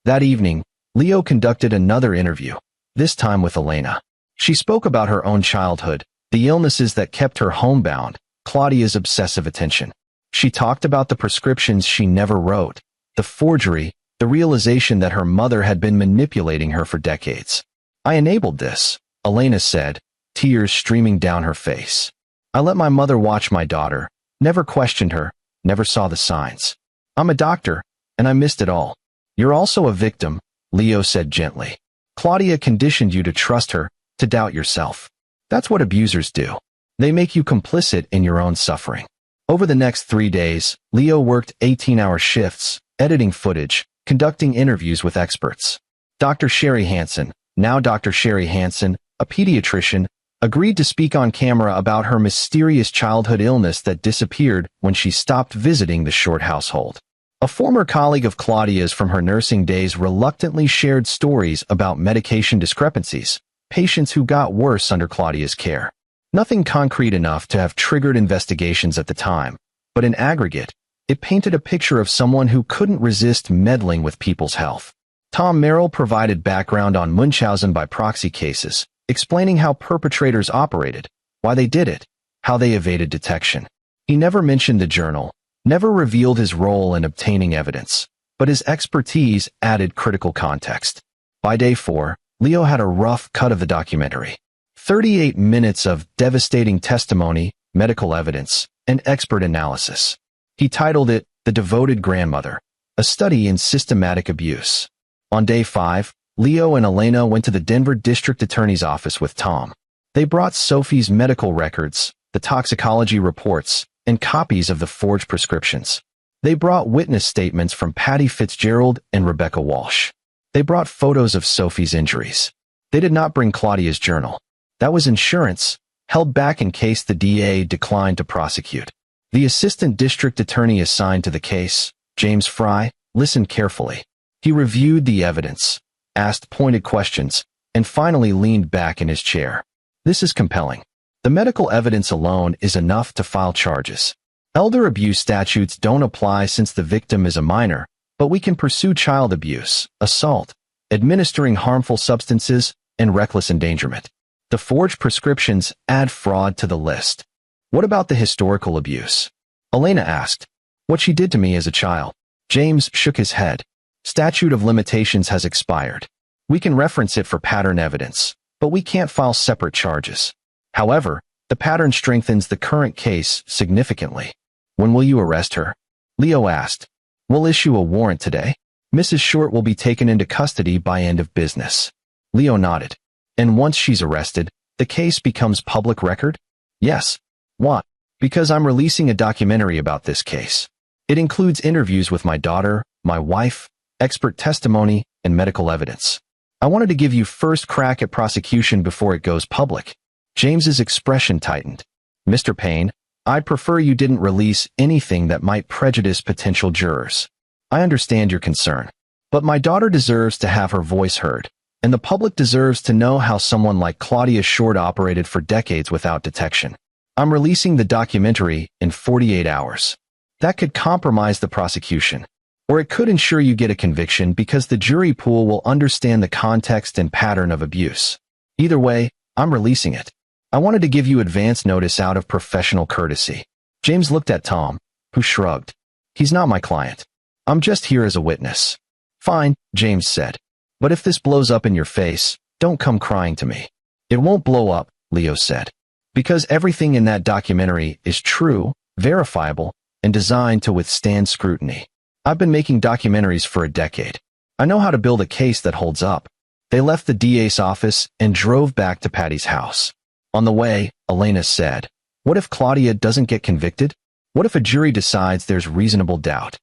That evening, Leo conducted another interview, this time with Elena. She spoke about her own childhood, the illnesses that kept her homebound, Claudia's obsessive attention. She talked about the prescriptions she never wrote, the forgery, the realization that her mother had been manipulating her for decades. "I enabled this," Elena said, tears streaming down her face. I let my mother watch my daughter, never questioned her, never saw the signs. I'm a doctor, and I missed it all. You're also a victim, Leo said gently. Claudia conditioned you to trust her, to doubt yourself. That's what abusers do. They make you complicit in your own suffering. Over the next 3 days, Leo worked 18-hour shifts, editing footage, conducting interviews with experts. Dr. Sherry Hansen, now Dr. Sherry Hansen, a pediatrician, agreed to speak on camera about her mysterious childhood illness that disappeared when she stopped visiting the Short household. A former colleague of Claudia's from her nursing days reluctantly shared stories about medication discrepancies, patients who got worse under Claudia's care. Nothing concrete enough to have triggered investigations at the time, but in aggregate, it painted a picture of someone who couldn't resist meddling with people's health. Tom Merrill provided background on Munchausen by proxy cases, explaining how perpetrators operated, why they did it, how they evaded detection. He never mentioned the journal, never revealed his role in obtaining evidence, but his expertise added critical context. By day 4, Leo had a rough cut of the documentary. 38 minutes of devastating testimony, medical evidence, and expert analysis. He titled it The Devoted Grandmother, a study in systematic abuse. On day 5, Leo and Elena went to the Denver District Attorney's office with Tom. They brought Sophie's medical records, the toxicology reports, and copies of the forged prescriptions. They brought witness statements from Patty Fitzgerald and Rebecca Walsh. They brought photos of Sophie's injuries. They did not bring Claudia's journal. That was insurance, held back in case the DA declined to prosecute. The assistant district attorney assigned to the case, James Fry, listened carefully. He reviewed the evidence, asked pointed questions, and finally leaned back in his chair. This is compelling. The medical evidence alone is enough to file charges. Elder abuse statutes don't apply since the victim is a minor, but we can pursue child abuse, assault, administering harmful substances, and reckless endangerment. The forged prescriptions add fraud to the list. What about the historical abuse? Elena asked. What she did to me as a child. James shook his head. Statute of limitations has expired. We can reference it for pattern evidence, but we can't file separate charges. However, the pattern strengthens the current case significantly. When will you arrest her? Leo asked. We'll issue a warrant today. Mrs. Short will be taken into custody by end of business. Leo nodded. And once she's arrested, the case becomes public record? Yes. Why? Because I'm releasing a documentary about this case. It includes interviews with my daughter, my wife, expert testimony, and medical evidence. I wanted to give you first crack at prosecution before it goes public. James's expression tightened. Mr. Payne, I'd prefer you didn't release anything that might prejudice potential jurors. I understand your concern, but my daughter deserves to have her voice heard, and the public deserves to know how someone like Claudia Short operated for decades without detection. I'm releasing the documentary in 48 hours. That could compromise the prosecution, or it could ensure you get a conviction because the jury pool will understand the context and pattern of abuse. Either way, I'm releasing it. I wanted to give you advance notice out of professional courtesy. James looked at Tom, who shrugged. He's not my client. I'm just here as a witness. Fine, James said. But if this blows up in your face, don't come crying to me. It won't blow up, Leo said. Because everything in that documentary is true, verifiable, and designed to withstand scrutiny. I've been making documentaries for a decade. I know how to build a case that holds up. They left the DA's office and drove back to Patty's house. On the way, Elena said, what if Claudia doesn't get convicted? What if a jury decides there's reasonable doubt?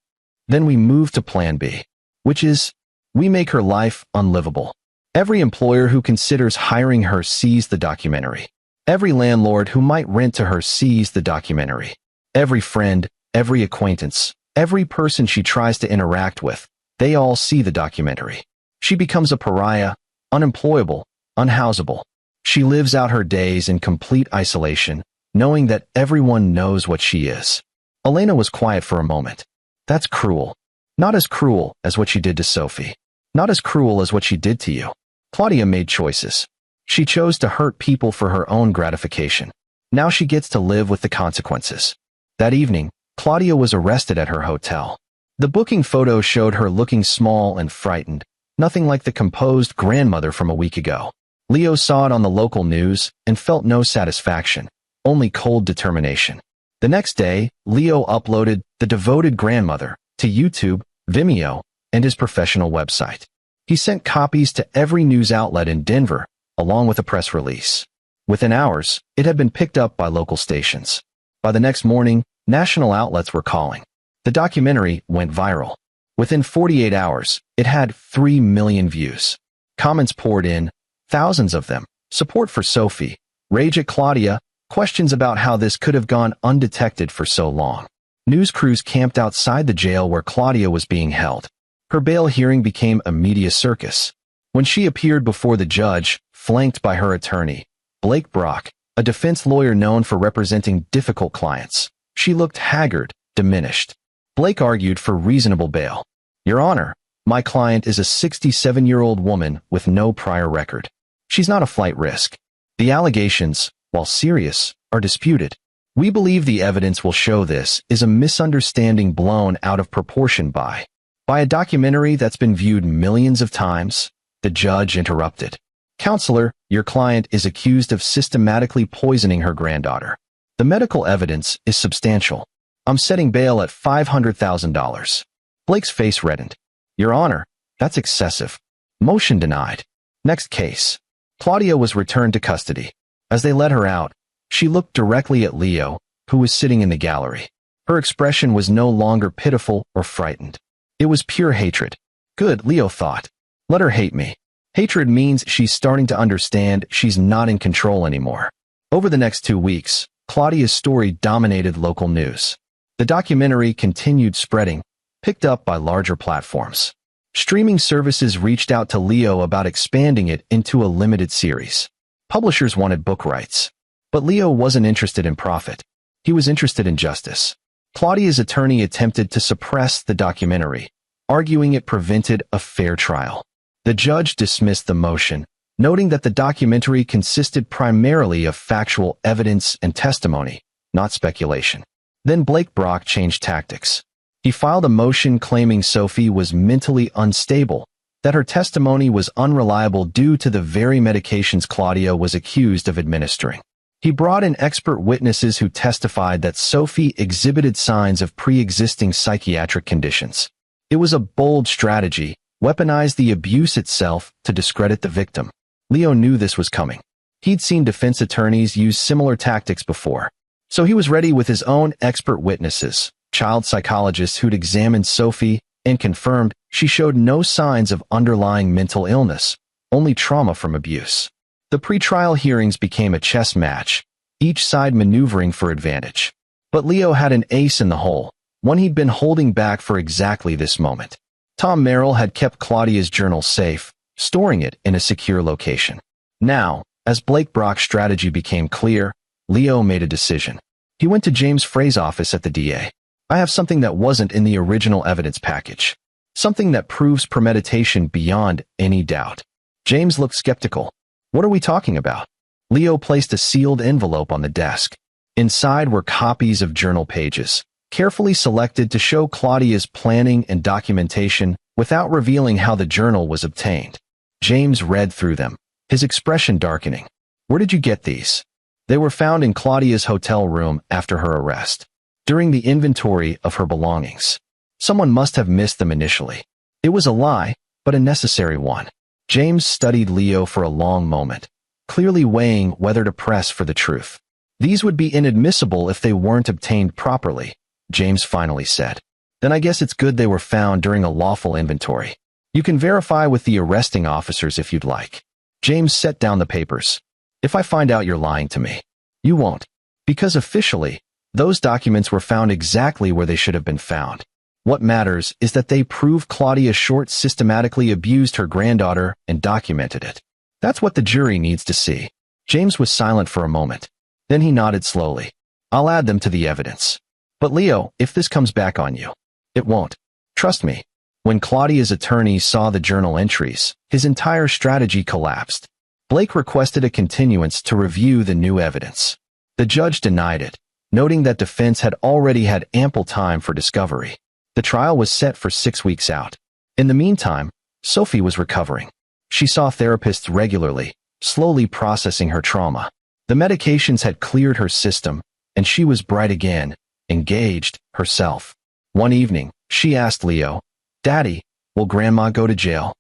Then we move to plan B, which is, we make her life unlivable. Every employer who considers hiring her sees the documentary. Every landlord who might rent to her sees the documentary. Every friend, every acquaintance, every person she tries to interact with, they all see the documentary. She becomes a pariah, unemployable, unhousable. She lives out her days in complete isolation, knowing that everyone knows what she is. Elena was quiet for a moment. That's cruel. Not as cruel as what she did to Sophie. Not as cruel as what she did to you. Claudia made choices. She chose to hurt people for her own gratification. Now she gets to live with the consequences. That evening, Claudia was arrested at her hotel. The booking photo showed her looking small and frightened, nothing like the composed grandmother from a week ago. Leo saw it on the local news and felt no satisfaction, only cold determination. The next day, Leo uploaded The Devoted Grandmother to YouTube, Vimeo, and his professional website. He sent copies to every news outlet in Denver, along with a press release. Within hours, it had been picked up by local stations. By the next morning, national outlets were calling. The documentary went viral. Within 48 hours, it had 3 million views. Comments poured in, thousands of them. Support for Sophie, rage at Claudia, questions about how this could have gone undetected for so long. News crews camped outside the jail where Claudia was being held. Her bail hearing became a media circus. When she appeared before the judge, flanked by her attorney, Bl00d, a defense lawyer known for representing difficult clients, she looked haggard, diminished. Blake argued for reasonable bail. "Your Honor, my client is a 67-year-old woman with no prior record. She's not a flight risk. The allegations, while serious, are disputed. We believe the evidence will show this is a misunderstanding blown out of proportion by a documentary that's been viewed millions of times," the judge interrupted. "Counselor, your client is accused of systematically poisoning her granddaughter. The medical evidence is substantial. I'm setting bail at $500,000. Blake's face reddened. "Your Honor, that's excessive." Motion denied. Next case. Claudia was returned to custody. As they let her out, she looked directly at Leo, who was sitting in the gallery. Her expression was no longer pitiful or frightened. It was pure hatred. Good, Leo thought. Let her hate me. Hatred means she's starting to understand she's not in control anymore. Over the next 2 weeks, Claudia's story dominated local news. The documentary continued spreading, picked up by larger platforms. Streaming services reached out to Leo about expanding it into a limited series. Publishers wanted book rights. But Leo wasn't interested in profit. He was interested in justice. Claudia's attorney attempted to suppress the documentary, arguing it prevented a fair trial. The judge dismissed the motion, noting that the documentary consisted primarily of factual evidence and testimony, not speculation. Then Bl00d changed tactics. He filed a motion claiming Sophie was mentally unstable, that her testimony was unreliable due to the very medications Claudia was accused of administering. He brought in expert witnesses who testified that Sophie exhibited signs of pre-existing psychiatric conditions. It was a bold strategy, weaponized the abuse itself to discredit the victim. Leo knew this was coming. He'd seen defense attorneys use similar tactics before. So he was ready with his own expert witnesses, child psychologists who'd examined Sophie and confirmed she showed no signs of underlying mental illness, only trauma from abuse. The pretrial hearings became a chess match, each side maneuvering for advantage. But Leo had an ace in the hole, one he'd been holding back for exactly this moment. Tom Merrill had kept Claudia's journal safe, storing it in a secure location. Now, as Bl00d's strategy became clear, Leo made a decision. He went to James Frey's office at the DA. "I have something that wasn't in the original evidence package. Something that proves premeditation beyond any doubt." James looked skeptical. "What are we talking about?" Leo placed a sealed envelope on the desk. Inside were copies of journal pages, carefully selected to show Claudia's planning and documentation without revealing how the journal was obtained. James read through them, his expression darkening. "Where did you get these?" "They were found in Claudia's hotel room after her arrest, during the inventory of her belongings. Someone must have missed them initially." It was a lie, but a necessary one. James studied Leo for a long moment, clearly weighing whether to press for the truth. "These would be inadmissible if they weren't obtained properly," James finally said. "Then I guess it's good they were found during a lawful inventory. You can verify with the arresting officers if you'd like." James set down the papers. "If I find out you're lying to me." "You won't. Because officially, those documents were found exactly where they should have been found. What matters is that they prove Claudia Short systematically abused her granddaughter and documented it. That's what the jury needs to see." James was silent for a moment. Then he nodded slowly. "I'll add them to the evidence. But Leo, if this comes back on you." "It won't. Trust me." When Claudia's attorney saw the journal entries, his entire strategy collapsed. Blake requested a continuance to review the new evidence. The judge denied it, noting that defense had already had ample time for discovery. The trial was set for 6 weeks out. In the meantime, Sophie was recovering. She saw therapists regularly, slowly processing her trauma. The medications had cleared her system, and she was bright again, engaged, herself. One evening, she asked Leo, "Daddy, will Grandma go to jail?"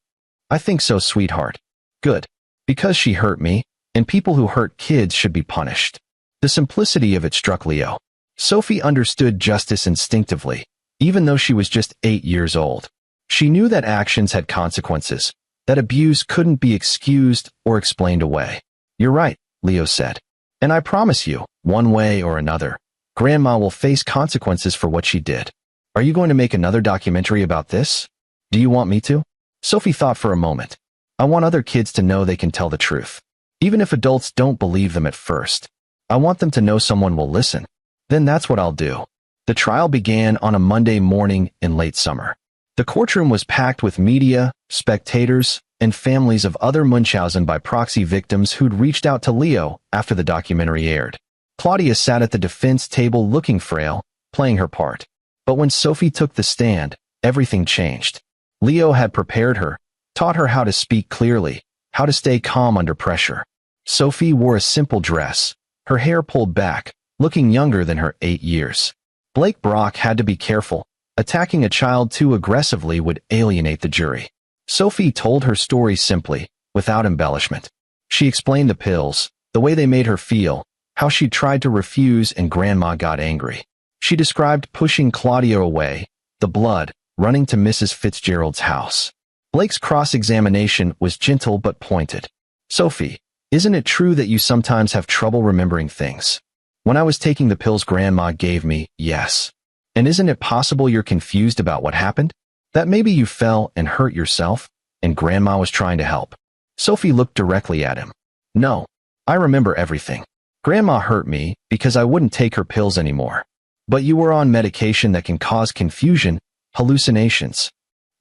"I think so, sweetheart." "Good. Because she hurt me, and people who hurt kids should be punished." The simplicity of it struck Leo. Sophie understood justice instinctively, even though she was just 8 years old. She knew that actions had consequences, that abuse couldn't be excused or explained away. "You're right," Leo said. "And I promise you, one way or another, Grandma will face consequences for what she did." "Are you going to make another documentary about this?" "Do you want me to?" Sophie thought for a moment. "I want other kids to know they can tell the truth. Even if adults don't believe them at first. I want them to know someone will listen. Then that's what I'll do." The trial began on a Monday morning in late summer. The courtroom was packed with media, spectators, and families of other Munchausen by proxy victims who'd reached out to Leo after the documentary aired. Claudia sat at the defense table looking frail, playing her part. But when Sophie took the stand, everything changed. Leo had prepared her, taught her how to speak clearly, how to stay calm under pressure. Sophie wore a simple dress, her hair pulled back, looking younger than her 8 years. Brock had to be careful. Attacking a child too aggressively would alienate the jury. Sophie told her story simply, without embellishment. She explained the pills, the way they made her feel, how she tried to refuse and Grandma got angry. She described pushing Claudia away, the blood, running to Mrs. Fitzgerald's house. Blake's cross-examination was gentle but pointed. "Sophie, isn't it true that you sometimes have trouble remembering things?" "When I was taking the pills Grandma gave me, yes." "And isn't it possible you're confused about what happened? That maybe you fell and hurt yourself, and Grandma was trying to help?" Sophie looked directly at him. "No, I remember everything. Grandma hurt me because I wouldn't take her pills anymore. But you were on medication that can cause confusion, hallucinations.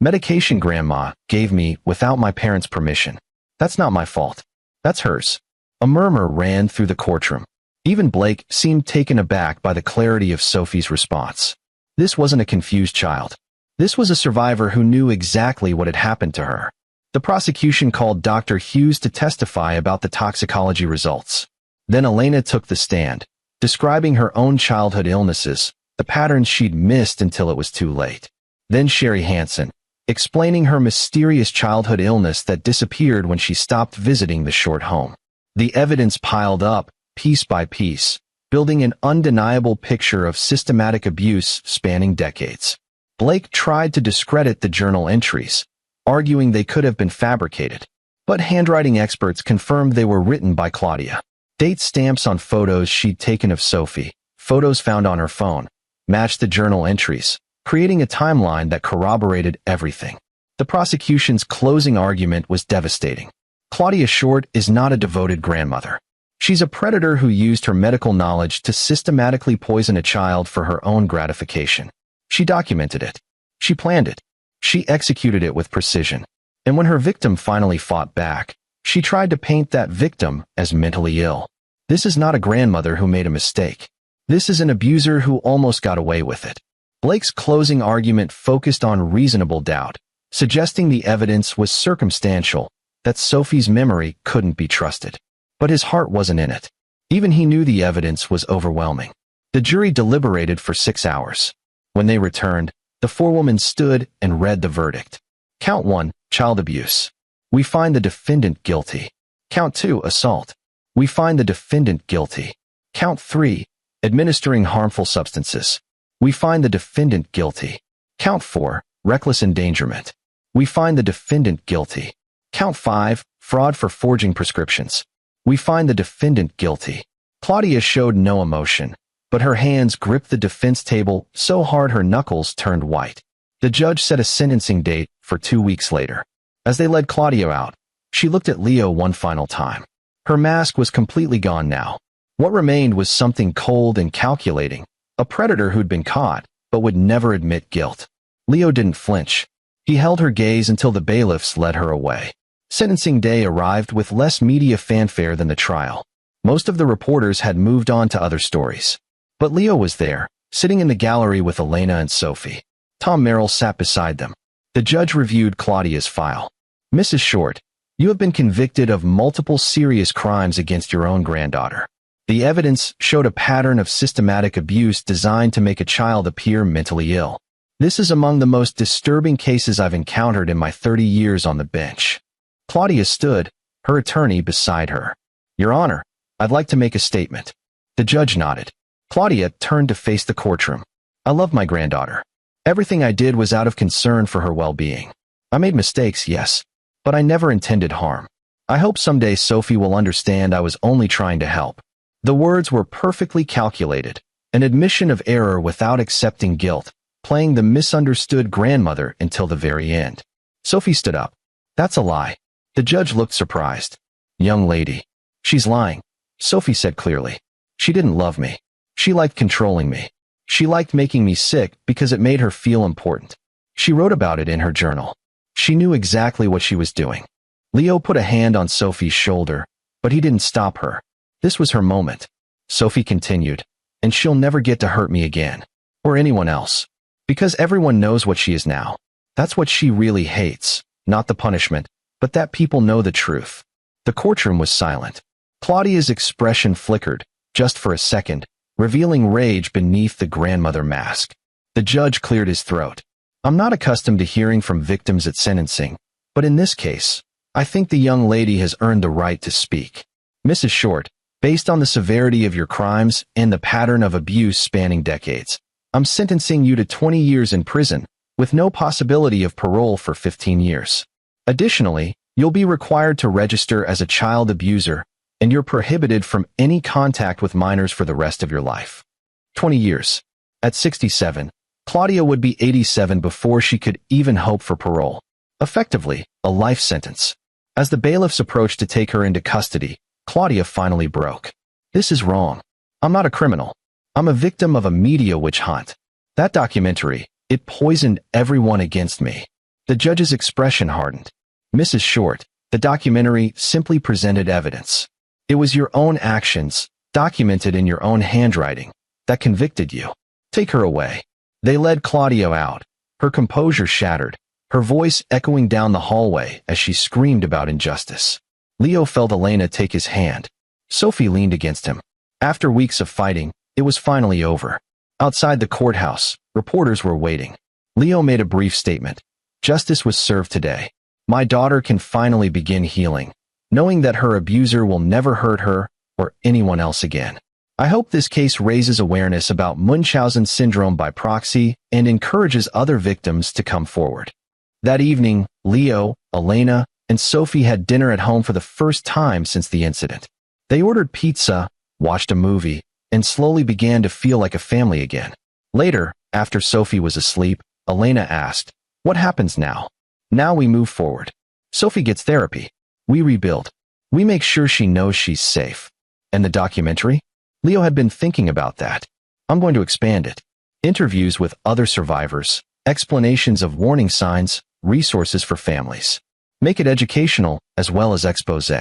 Medication Grandma gave me without my parents' permission. That's not my fault. That's hers." A murmur ran through the courtroom. Even Blake seemed taken aback by the clarity of Sophie's response. This wasn't a confused child. This was a survivor who knew exactly what had happened to her. The prosecution called Dr. Hughes to testify about the toxicology results. Then Elena took the stand, describing her own childhood illnesses, the patterns she'd missed until it was too late. Then Sherry Hansen, explaining her mysterious childhood illness that disappeared when she stopped visiting the short home. The evidence piled up, piece by piece, building an undeniable picture of systematic abuse spanning decades. Blake tried to discredit the journal entries, arguing they could have been fabricated. But handwriting experts confirmed they were written by Claudia. Date stamps on photos she'd taken of Sophie, photos found on her phone, matched the journal entries, creating a timeline that corroborated everything. The prosecution's closing argument was devastating. Claudia Short is not a devoted grandmother. She's a predator who used her medical knowledge to systematically poison a child for her own gratification. She documented it. She planned it. She executed it with precision. And when her victim finally fought back, she tried to paint that victim as mentally ill. This is not a grandmother who made a mistake. This is an abuser who almost got away with it. Blake's closing argument focused on reasonable doubt, suggesting the evidence was circumstantial, that Sophie's memory couldn't be trusted. But his heart wasn't in it. Even he knew the evidence was overwhelming. The jury deliberated for 6 hours. When they returned, the forewoman stood and read the verdict. Count 1, child abuse. We find the defendant guilty. Count 2, assault. We find the defendant guilty. Count 3, administering harmful substances. We find the defendant guilty. Count 4, reckless endangerment. We find the defendant guilty. Count 5, fraud for forging prescriptions. We find the defendant guilty. Claudia showed no emotion, but her hands gripped the defense table so hard her knuckles turned white. The judge set a sentencing date for 2 weeks later. As they led Claudia out, she looked at Leo one final time. Her mask was completely gone now. What remained was something cold and calculating, a predator who'd been caught, but would never admit guilt. Leo didn't flinch. He held her gaze until the bailiffs led her away. Sentencing day arrived with less media fanfare than the trial. Most of the reporters had moved on to other stories. But Leo was there, sitting in the gallery with Elena and Sophie. Tom Merrill sat beside them. The judge reviewed Claudia's file. "Mrs. Short, You have been convicted of multiple serious crimes against your own granddaughter. The evidence showed a pattern of systematic abuse designed to make a child appear mentally ill. This is among the most disturbing cases I've encountered in my 30 years on the bench. Claudia stood, her attorney beside her. Your Honor, I'd like to make a statement. The judge nodded. Claudia turned to face the courtroom. I love my granddaughter. Everything I did was out of concern for her well-being. I made mistakes, yes, but I never intended harm. I hope someday Sophie will understand I was only trying to help. The words were perfectly calculated, an admission of error without accepting guilt, playing the misunderstood grandmother until the very end. Sophie stood up. That's a lie. The judge looked surprised. Young lady. She's lying, Sophie said clearly. She didn't love me. She liked controlling me. She liked making me sick because it made her feel important. She wrote about it in her journal. She knew exactly what she was doing. Leo put a hand on Sophie's shoulder, but he didn't stop her. This was her moment. Sophie continued, and she'll never get to hurt me again, or anyone else, because everyone knows what she is now. That's what she really hates, not the punishment, but that people know the truth. The courtroom was silent. Claudia's expression flickered, just for a second, revealing rage beneath the grandmother mask. The judge cleared his throat. I'm not accustomed to hearing from victims at sentencing, but in this case, I think the young lady has earned the right to speak. Mrs. Short, based on the severity of your crimes and the pattern of abuse spanning decades, I'm sentencing you to 20 years in prison, with no possibility of parole for 15 years. Additionally, you'll be required to register as a child abuser, and you're prohibited from any contact with minors for the rest of your life. 20 years. At 67, Claudia would be 87 before she could even hope for parole. Effectively, a life sentence. As the bailiffs approached to take her into custody, Claudia finally broke. This is wrong. I'm not a criminal. I'm a victim of a media witch hunt. That documentary, it poisoned everyone against me. The judge's expression hardened. Mrs. Short, the documentary simply presented evidence. It was your own actions, documented in your own handwriting, that convicted you. Take her away. They led Claudia out, her composure shattered, her voice echoing down the hallway as she screamed about injustice. Leo felt Elena take his hand. Sophie leaned against him. After weeks of fighting, it was finally over. Outside the courthouse, reporters were waiting. Leo made a brief statement. Justice was served today. My daughter can finally begin healing, knowing that her abuser will never hurt her or anyone else again. I hope this case raises awareness about Munchausen syndrome by proxy and encourages other victims to come forward. That evening, Leo, Elena, and Sophie had dinner at home for the first time since the incident. They ordered pizza, watched a movie, and slowly began to feel like a family again. Later, after Sophie was asleep, Elena asked, "What happens now?" "Now we move forward. Sophie gets therapy. We rebuild. We make sure she knows she's safe." And the documentary? Leo had been thinking about that. I'm going to expand it. Interviews with other survivors, explanations of warning signs, resources for families. Make it educational as well as expose.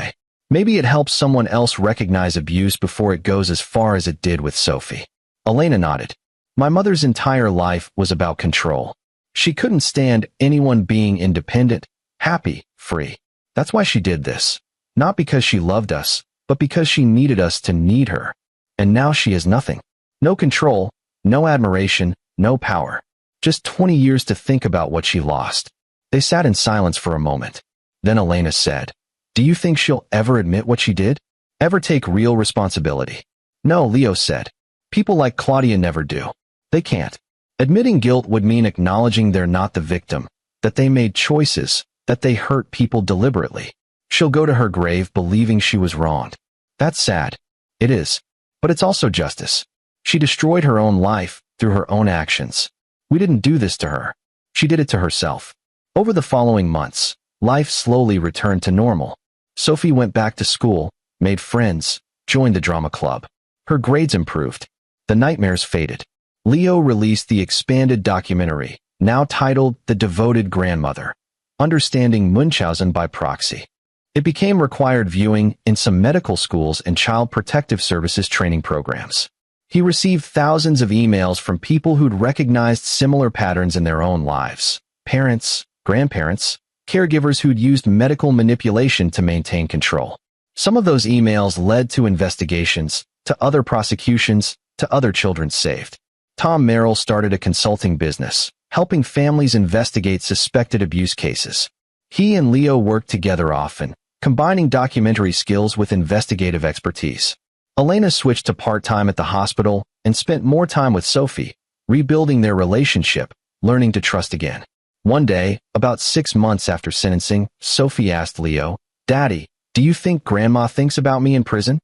Maybe it helps someone else recognize abuse before it goes as far as it did with Sophie. Elena nodded. My mother's entire life was about control. She couldn't stand anyone being independent, happy, free. That's why she did this. Not because she loved us, but because she needed us to need her. And now she has nothing. No control, no admiration, no power. Just 20 years to think about what she lost. They sat in silence for a moment. Then Elena said, "Do you think she'll ever admit what she did? Ever take real responsibility?" "No," Leo said. "People like Claudia never do. They can't. Admitting guilt would mean acknowledging they're not the victim, that they made choices, that they hurt people deliberately. She'll go to her grave believing she was wronged. That's sad. It is. But it's also justice. She destroyed her own life through her own actions. We didn't do this to her. She did it to herself." Over the following months, life slowly returned to normal. Sophie went back to school, made friends, joined the drama club. Her grades improved. The nightmares faded. Leo released the expanded documentary, now titled The Devoted Grandmother, Understanding Munchausen by Proxy. It became required viewing in some medical schools and child protective services training programs. He received thousands of emails from people who'd recognized similar patterns in their own lives. Parents, grandparents, caregivers who'd used medical manipulation to maintain control. Some of those emails led to investigations, to other prosecutions, to other children saved. Tom Merrill started a consulting business, helping families investigate suspected abuse cases. He and Leo worked together often, combining documentary skills with investigative expertise. Elena switched to part-time at the hospital and spent more time with Sophie, rebuilding their relationship, learning to trust again. One day, about 6 months after sentencing, Sophie asked Leo, "Daddy, do you think Grandma thinks about me in prison?"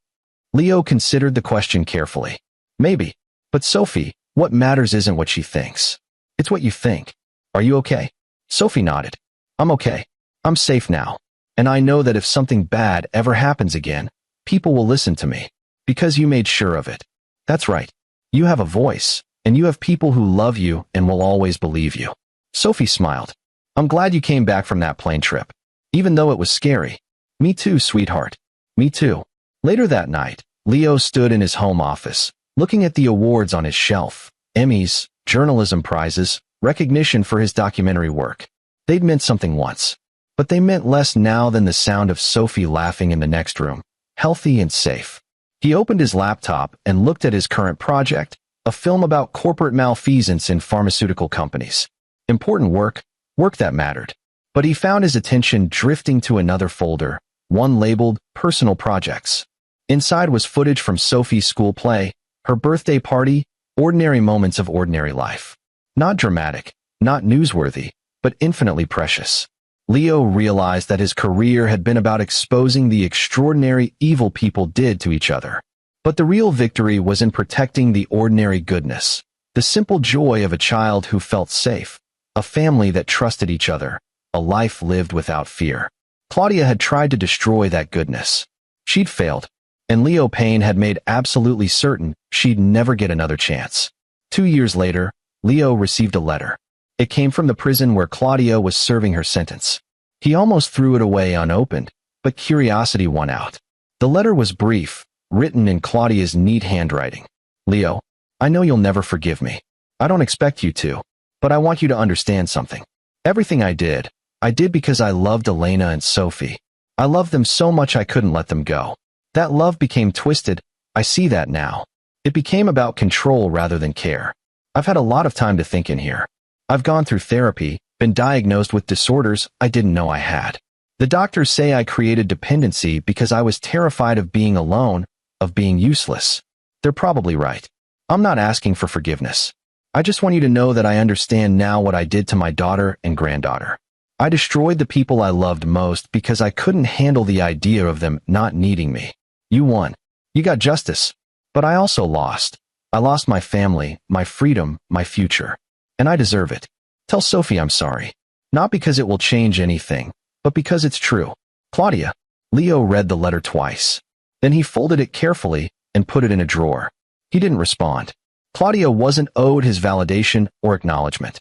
Leo considered the question carefully. "Maybe. But Sophie, what matters isn't what she thinks. It's what you think. Are you okay?" Sophie nodded. "I'm okay. I'm safe now. And I know that if something bad ever happens again, people will listen to me. Because you made sure of it." "That's right. You have a voice, and you have people who love you and will always believe you." Sophie smiled. "I'm glad you came back from that plane trip. Even though it was scary." "Me too, sweetheart. Me too." Later that night, Leo stood in his home office, looking at the awards on his shelf. Emmys, journalism prizes, recognition for his documentary work. They'd meant something once. But they meant less now than the sound of Sophie laughing in the next room, healthy and safe. He opened his laptop and looked at his current project, a film about corporate malfeasance in pharmaceutical companies. Important work, work that mattered. But he found his attention drifting to another folder, one labeled Personal Projects. Inside was footage from Sophie's school play, her birthday party, ordinary moments of ordinary life. Not dramatic, not newsworthy, but infinitely precious. Leo realized that his career had been about exposing the extraordinary evil people did to each other. But the real victory was in protecting the ordinary goodness, the simple joy of a child who felt safe, a family that trusted each other, a life lived without fear. Claudia had tried to destroy that goodness. She'd failed, and Leo Payne had made absolutely certain she'd never get another chance. 2 years later, Leo received a letter. It came from the prison where Claudia was serving her sentence. He almost threw it away unopened, but curiosity won out. The letter was brief, written in Claudia's neat handwriting. "Leo, I know you'll never forgive me. I don't expect you to, but I want you to understand something. Everything I did because I loved Elena and Sophie. I loved them so much I couldn't let them go. That love became twisted. I see that now. It became about control rather than care. I've had a lot of time to think in here. I've gone through therapy, been diagnosed with disorders I didn't know I had. The doctors say I created dependency because I was terrified of being alone, of being useless. They're probably right. I'm not asking for forgiveness. I just want you to know that I understand now what I did to my daughter and granddaughter. I destroyed the people I loved most because I couldn't handle the idea of them not needing me. You won. You got justice. But I also lost. I lost my family, my freedom, my future. And I deserve it. Tell Sophie I'm sorry. Not because it will change anything, but because it's true. Claudia." Leo read the letter twice. Then he folded it carefully and put it in a drawer. He didn't respond. Claudia wasn't owed his validation or acknowledgement.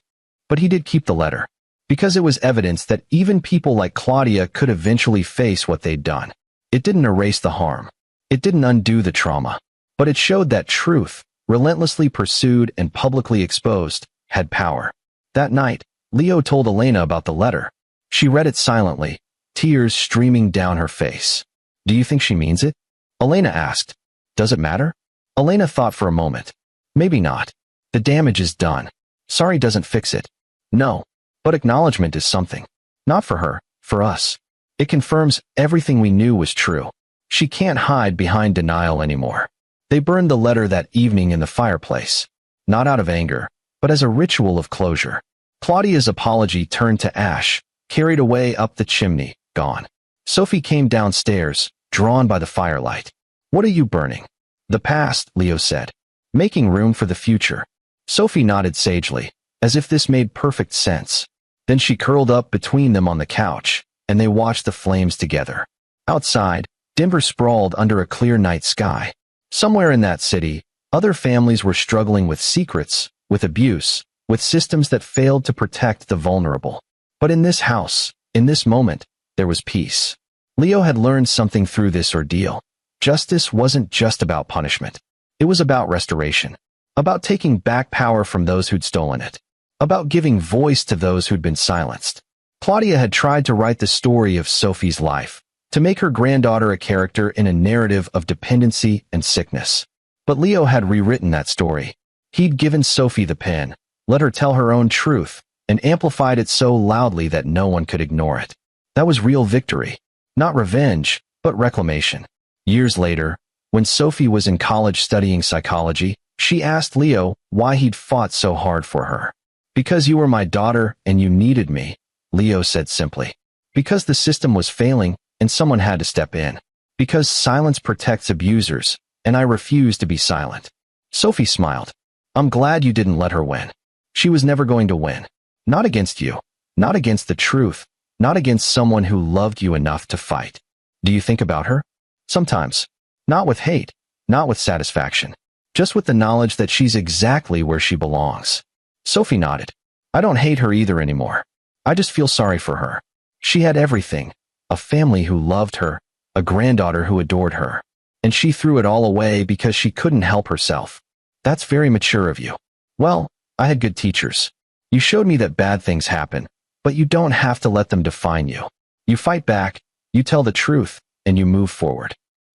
But he did keep the letter, because it was evidence that even people like Claudia could eventually face what they'd done. It didn't erase the harm. It didn't undo the trauma. But it showed that truth, relentlessly pursued and publicly exposed, had power. That night, Leo told Elena about the letter. She read it silently, tears streaming down her face. "Do you think she means it?" Elena asked. "Does it matter?" Elena thought for a moment. "Maybe not. The damage is done. Sorry doesn't fix it." "No. But acknowledgement is something. Not for her, for us. It confirms everything we knew was true. She can't hide behind denial anymore." They burned the letter that evening in the fireplace. Not out of anger, but as a ritual of closure. Claudia's apology turned to ash, carried away up the chimney, gone. Sophie came downstairs, drawn by the firelight. "What are you burning?" "The past," Leo said. "Making room for the future." Sophie nodded sagely, as if this made perfect sense. Then she curled up between them on the couch, and they watched the flames together. Outside, Denver sprawled under a clear night sky. Somewhere in that city, other families were struggling with secrets, with abuse, with systems that failed to protect the vulnerable. But in this house, in this moment, there was peace. Leo had learned something through this ordeal. Justice wasn't just about punishment. It was about restoration, about taking back power from those who'd stolen it, about giving voice to those who'd been silenced. Claudia had tried to write the story of Sophie's life, to make her granddaughter a character in a narrative of dependency and sickness. But Leo had rewritten that story. He'd given Sophie the pen, let her tell her own truth, and amplified it so loudly that no one could ignore it. That was real victory. Not revenge, but reclamation. Years later, when Sophie was in college studying psychology, she asked Leo why he'd fought so hard for her. "Because you were my daughter and you needed me," Leo said simply. "Because the system was failing and someone had to step in. Because silence protects abusers, and I refuse to be silent." Sophie smiled. "I'm glad you didn't let her win. She was never going to win. Not against you. Not against the truth. Not against someone who loved you enough to fight." Do you think about her? Sometimes. Not with hate. Not with satisfaction. Just with the knowledge that she's exactly where she belongs. Sophie nodded. "I don't hate her either anymore. I just feel sorry for her. She had everything. A family who loved her. A granddaughter who adored her. And she threw it all away because she couldn't help herself. That's very mature of you." "Well, I had good teachers. You showed me that bad things happen, but you don't have to let them define you. You fight back, you tell the truth, and you move forward."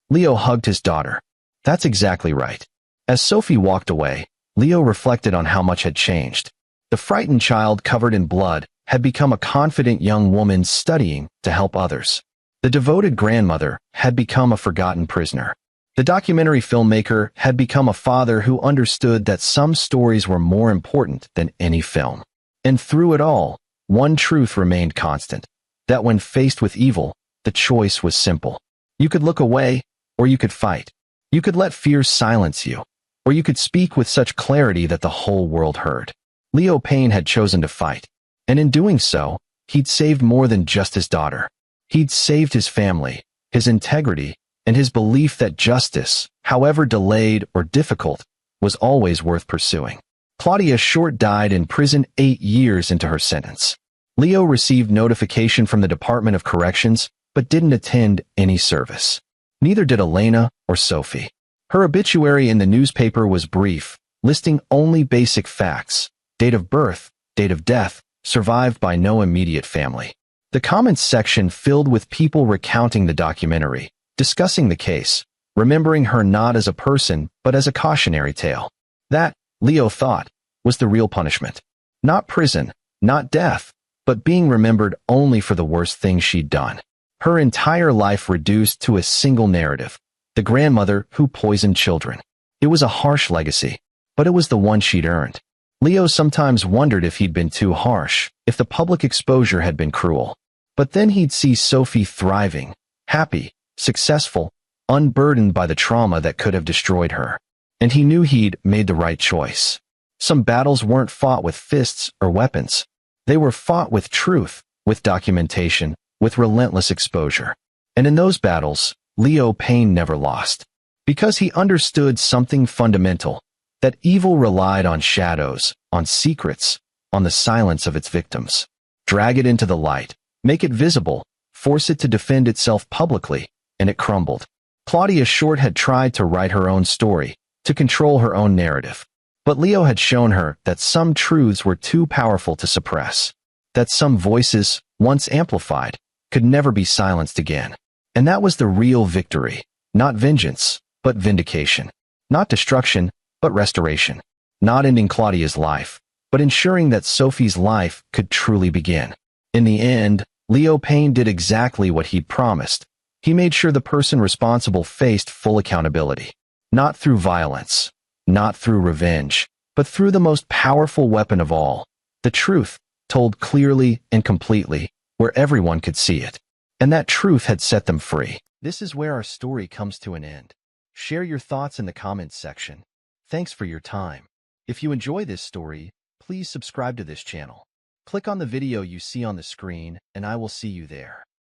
Leo hugged his daughter. "That's exactly right." As Sophie walked away, Leo reflected on how much had changed. The frightened child covered in blood had become a confident young woman studying to help others. The devoted grandmother had become a forgotten prisoner. The documentary filmmaker had become a father who understood that some stories were more important than any film. And through it all, one truth remained constant, that when faced with evil, the choice was simple. You could look away, or you could fight. You could let fear silence you, or you could speak with such clarity that the whole world heard. Leo Payne had chosen to fight, and in doing so, he'd saved more than just his daughter. He'd saved his family, his integrity, and his belief that justice, however delayed or difficult, was always worth pursuing. Claudia Short died in prison 8 years into her sentence. Leo received notification from the Department of Corrections, but didn't attend any service. Neither did Elena or Sophie. Her obituary in the newspaper was brief, listing only basic facts: date of birth, date of death, survived by no immediate family. The comments section filled with people recounting the documentary, discussing the case, remembering her not as a person, but as a cautionary tale. That, Leo thought, was the real punishment. Not prison, not death, but being remembered only for the worst things she'd done. Her entire life reduced to a single narrative: the grandmother who poisoned children. It was a harsh legacy, but it was the one she'd earned. Leo sometimes wondered if he'd been too harsh, if the public exposure had been cruel. But then he'd see Sophie thriving, happy, successful, unburdened by the trauma that could have destroyed her. And he knew he'd made the right choice. Some battles weren't fought with fists or weapons. They were fought with truth, with documentation, with relentless exposure. And in those battles, Leo Payne never lost. Because he understood something fundamental, that evil relied on shadows, on secrets, on the silence of its victims. Drag it into the light, make it visible, force it to defend itself publicly, and it crumbled. Claudia Short had tried to write her own story, to control her own narrative. But Leo had shown her that some truths were too powerful to suppress, that some voices, once amplified, could never be silenced again. And that was the real victory, not vengeance, but vindication. Not destruction, but restoration. Not ending Claudia's life, but ensuring that Sophie's life could truly begin. In the end, Leo Payne did exactly what he'd promised. He made sure the person responsible faced full accountability. Not through violence, not through revenge, but through the most powerful weapon of all: the truth, told clearly and completely, where everyone could see it. And that truth had set them free. This is where our story comes to an end. Share your thoughts in the comments section. Thanks for your time. If you enjoy this story, please subscribe to this channel. Click on the video you see on the screen, and I will see you there.